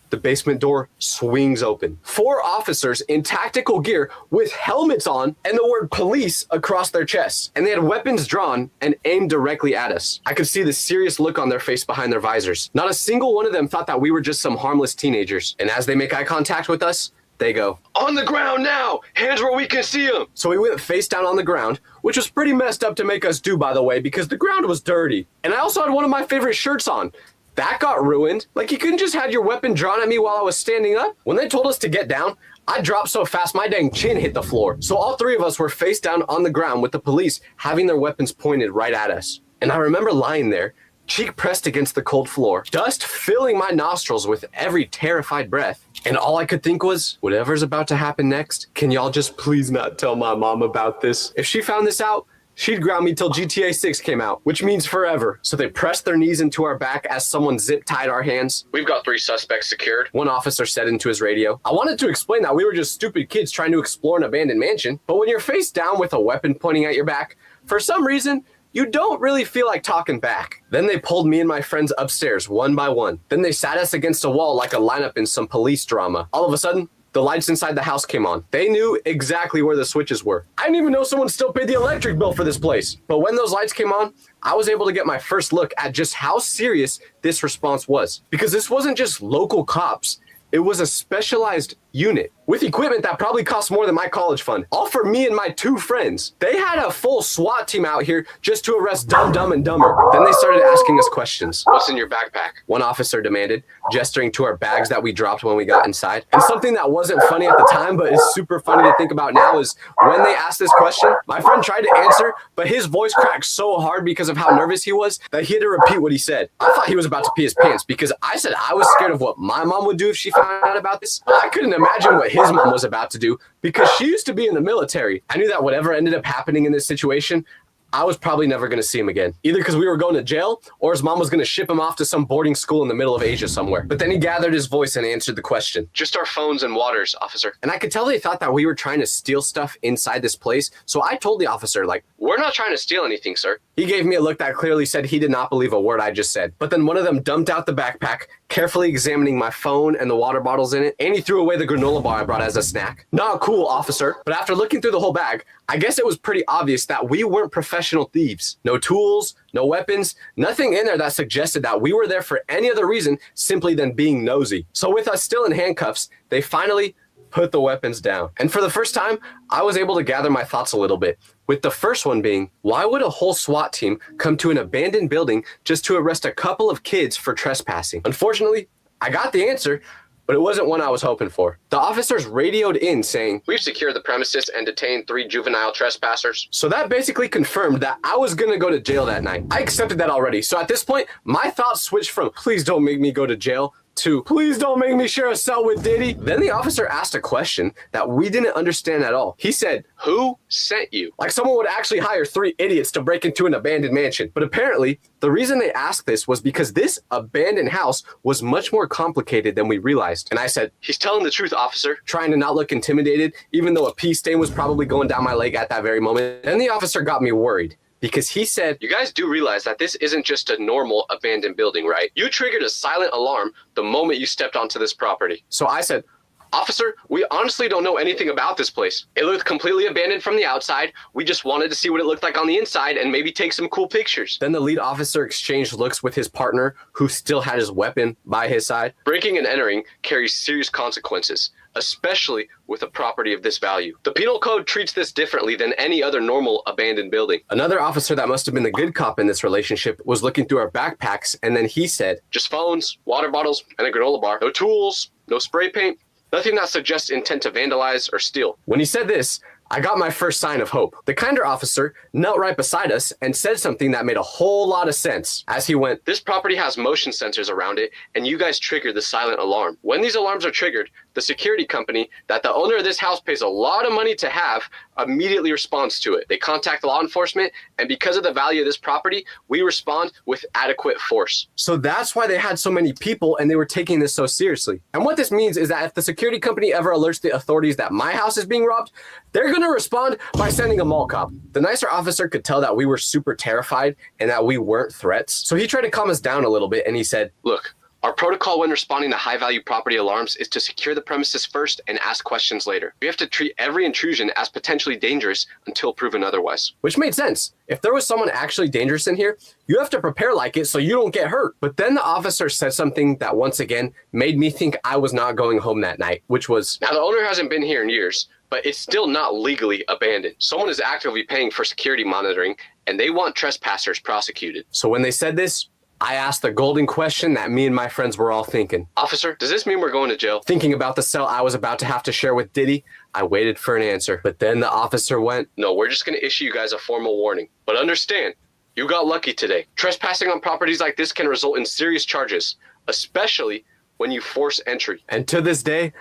the basement door swings open. 4 officers in tactical gear with helmets on and the word police across their chests. And they had weapons drawn and aimed directly at us. I could see the serious look on their face behind their visors. Not a single one of them thought that we were just some harmless teenagers. And as they make eye contact with us, they go, "On the ground now! Hands where we can see them!" So we went face down on the ground, which was pretty messed up to make us do, by the way, because the ground was dirty. And I also had one of my favorite shirts on. That got ruined. Like, you couldn't just have your weapon drawn at me while I was standing up. When they told us to get down, I dropped so fast my dang chin hit the floor. So all 3 of us were face down on the ground with the police having their weapons pointed right at us. And I remember lying there, cheek pressed against the cold floor, dust filling my nostrils with every terrified breath. And all I could think was, whatever's about to happen next, can y'all just please not tell my mom about this? If she found this out, she'd ground me till GTA 6 came out, which means forever. So they pressed their knees into our back as someone zip-tied our hands. "We've got 3 suspects secured," one officer said into his radio. I wanted to explain that we were just stupid kids trying to explore an abandoned mansion, but when you're face down with a weapon pointing at your back, for some reason, you don't really feel like talking back. Then they pulled me and my friends upstairs one by one. Then they sat us against a wall like a lineup in some police drama. All of a sudden, the lights inside the house came on. They knew exactly where the switches were. I didn't even know someone still paid the electric bill for this place. But when those lights came on, I was able to get my first look at just how serious this response was. Because this wasn't just local cops. It was a specialized unit with equipment that probably cost more than my college fund. All for me and my 2 friends. They had a full SWAT team out here just to arrest Dumb and Dumber. Then they started asking us questions. "What's in your backpack?" one officer demanded, gesturing to our bags that we dropped when we got inside. And something that wasn't funny at the time, but is super funny to think about now, is when they asked this question, my friend tried to answer, but his voice cracked so hard because of how nervous he was that he had to repeat what he said. I thought he was about to pee his pants because I said I was scared of what my mom would do if she found out about this. I couldn't imagine what his mom was about to do because she used to be in the military. I knew that whatever ended up happening in this situation, I was probably never going to see him again, either because we were going to jail or his mom was going to ship him off to some boarding school in the middle of Asia somewhere. But then he gathered his voice and answered the question. Just our phones and waters, officer. And I could tell they thought that we were trying to steal stuff inside this place. So I told the officer, like, we're not trying to steal anything, sir. He gave me a look that clearly said he did not believe a word I just said. But then one of them dumped out the backpack, carefully examining my phone and the water bottles in it, and he threw away the granola bar I brought as a snack. Not cool, officer. But after looking through the whole bag, I guess it was pretty obvious that we weren't professional thieves. No tools, no weapons, nothing in there that suggested that we were there for any other reason simply than being nosy. So with us still in handcuffs, they finally put the weapons down. And for the first time, I was able to gather my thoughts a little bit. With the first one being, why would a whole SWAT team come to an abandoned building just to arrest a couple of kids for trespassing? Unfortunately, I got the answer, but it wasn't one I was hoping for. The officers radioed in saying, we've secured the premises and detained 3 juvenile trespassers. So that basically confirmed that I was gonna go to jail that night. I accepted that already. So at this point, my thoughts switched from, please don't make me go to jail, to, please don't make me share a cell with Diddy. Then the officer asked a question that we didn't understand at all. He said, who sent you? Like someone would actually hire 3 idiots to break into an abandoned mansion. But apparently, the reason they asked this was because this abandoned house was much more complicated than we realized. And I said, he's telling the truth, officer, trying to not look intimidated, even though a pee stain was probably going down my leg at that very moment. Then the officer got me worried, because he said, you guys do realize that this isn't just a normal abandoned building, right? You triggered a silent alarm the moment you stepped onto this property. So I said, officer, we honestly don't know anything about this place. It looked completely abandoned from the outside. We just wanted to see what it looked like on the inside and maybe take some cool pictures. Then the lead officer exchanged looks with his partner, who still had his weapon by his side. Breaking and entering carries serious consequences, especially with a property of this value. The penal code treats this differently than any other normal abandoned building. Another officer that must have been the good cop in this relationship was looking through our backpacks, and then he said, just phones, water bottles, and a granola bar. No tools, no spray paint, nothing that suggests intent to vandalize or steal. When he said this, I got my first sign of hope. The kinder officer knelt right beside us and said something that made a whole lot of sense. As he went, this property has motion sensors around it, and you guys triggered the silent alarm. When these alarms are triggered, the security company that the owner of this house pays a lot of money to have immediately responds to it. They contact law enforcement, and because of the value of this property, we respond with adequate force. So that's why they had so many people and they were taking this so seriously. And what this means is that if the security company ever alerts the authorities that my house is being robbed, they're going to respond by sending a mall cop. The nicer officer could tell that we were super terrified and that we weren't threats. So he tried to calm us down a little bit and he said, look, our protocol when responding to high-value property alarms is to secure the premises first and ask questions later. We have to treat every intrusion as potentially dangerous until proven otherwise. Which made sense. If there was someone actually dangerous in here, you have to prepare like it so you don't get hurt. But then the officer said something that once again made me think I was not going home that night, which was, now the owner hasn't been here in years, but it's still not legally abandoned. Someone is actively paying for security monitoring and they want trespassers prosecuted. So when they said this, I asked the golden question that me and my friends were all thinking. Officer, does this mean we're going to jail? Thinking about the cell I was about to have to share with Diddy, I waited for an answer. But then the officer went, no, we're just going to issue you guys a formal warning. But understand, you got lucky today. Trespassing on properties like this can result in serious charges, especially when you force entry. And to this day,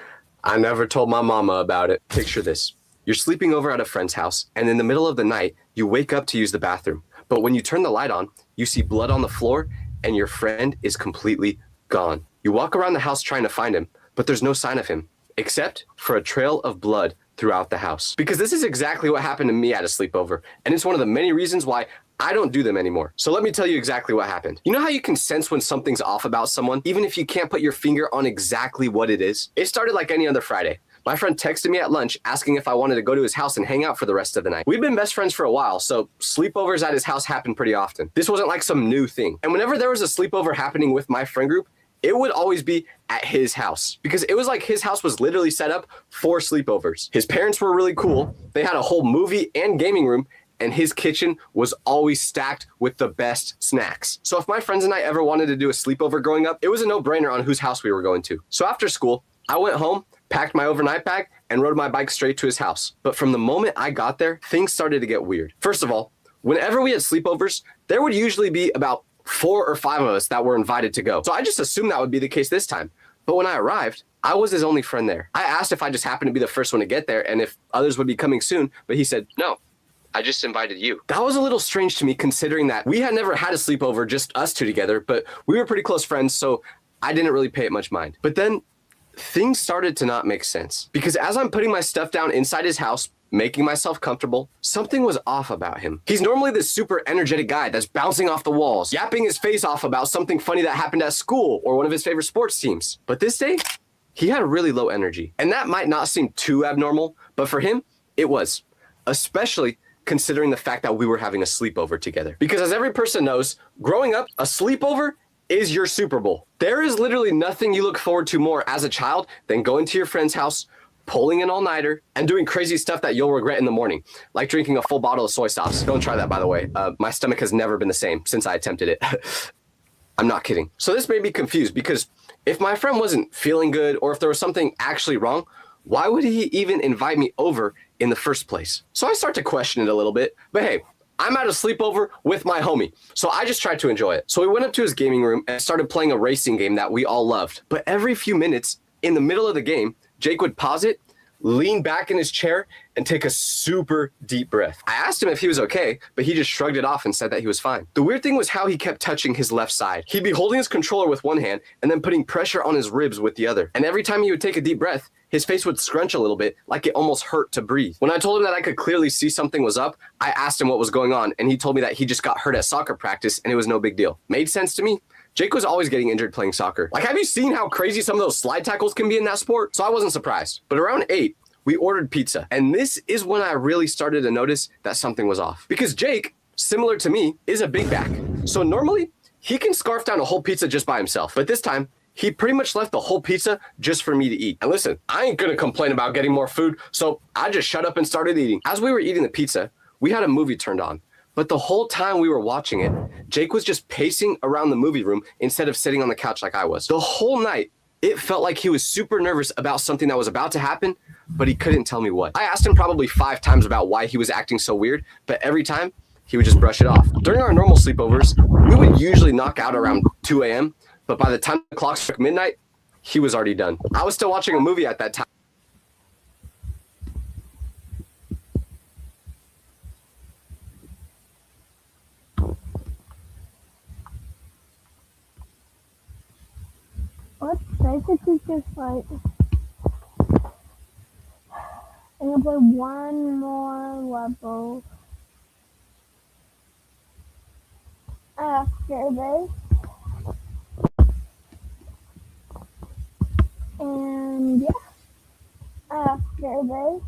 I never told my mama about it. Picture this. You're sleeping over at a friend's house, and in the middle of the night, you wake up to use the bathroom. But when you turn the light on, you see blood on the floor, and your friend is completely gone. You walk around the house trying to find him, but there's no sign of him, except for a trail of blood throughout the house. Because this is exactly what happened to me at a sleepover, and it's one of the many reasons why I don't do them anymore. So let me tell you exactly what happened. You know how you can sense when something's off about someone, even if you can't put your finger on exactly what it is? It started like any other Friday. My friend texted me at lunch asking if I wanted to go to his house and hang out for the rest of the night. We've been best friends for a while, so sleepovers at his house happened pretty often. This wasn't like some new thing. And whenever there was a sleepover happening with my friend group, it would always be at his house because it was like his house was literally set up for sleepovers. His parents were really cool. They had a whole movie and gaming room, and his kitchen was always stacked with the best snacks. So if my friends and I ever wanted to do a sleepover growing up, it was a no-brainer on whose house we were going to. So after school, I went home, packed my overnight bag, and rode my bike straight to his house. But from the moment I got there, things started to get weird. First of all, whenever we had sleepovers, there would usually be about 4 or 5 of us that were invited to go. So I just assumed that would be the case this time. But when I arrived, I was his only friend there. I asked if I just happened to be the first one to get there and if others would be coming soon, but he said, no, I just invited you. That was a little strange to me considering that we had never had a sleepover, just us two together, but we were pretty close friends, so I didn't really pay it much mind. But then things started to not make sense because as I'm putting my stuff down inside his house, making myself comfortable, something was off about him. He's normally this super energetic guy that's bouncing off the walls, yapping his face off about something funny that happened at school or one of his favorite sports teams. But this day, he had really low energy. And that might not seem too abnormal, but for him, it was. Especially considering the fact that we were having a sleepover together. Because as every person knows, growing up, a sleepover is your Super Bowl. There is literally nothing you look forward to more as a child than going to your friend's house, pulling an all-nighter, and doing crazy stuff that you'll regret in the morning, like drinking a full bottle of soy sauce. Don't try that, by the way. My stomach has never been the same since I attempted it. I'm not kidding. So this made me confused because if my friend wasn't feeling good or if there was something actually wrong, why would he even invite me over in the first place? So I start to question it a little bit, but hey, I'm at a sleepover with my homie, so I just tried to enjoy it. So we went up to his gaming room and started playing a racing game that we all loved. But every few minutes, in the middle of the game, Jake would pause it, lean back in his chair, and take a super deep breath. I asked him if he was okay, but he just shrugged it off and said that he was fine. The weird thing was how he kept touching his left side. He'd be holding his controller with one hand and then putting pressure on his ribs with the other. And every time he would take a deep breath, his face would scrunch a little bit, like it almost hurt to breathe. When I told him that I could clearly see something was up, I asked him what was going on, and he told me that he just got hurt at soccer practice and it was no big deal. Made sense to me. Jake was always getting injured playing soccer. Like, have you seen how crazy some of those slide tackles can be in that sport? So I wasn't surprised. But around 8, we ordered pizza. And this is when I really started to notice that something was off. Because Jake, similar to me, is a big back. So normally, he can scarf down a whole pizza just by himself. But this time, he pretty much left the whole pizza just for me to eat. And listen, I ain't gonna complain about getting more food, so I just shut up and started eating. As we were eating the pizza, we had a movie turned on. But the whole time we were watching it, Jake was just pacing around the movie room instead of sitting on the couch like I was. The whole night, it felt like he was super nervous about something that was about to happen, but he couldn't tell me what. I asked him probably 5 times about why he was acting so weird, but every time, he would just brush it off. During our normal sleepovers, we would usually knock out around 2 a.m., but by the time the clock struck midnight, he was already done. I was still watching a movie at that time. Well, it's basically just like, I'm gonna play one more level after this. And yeah, after this.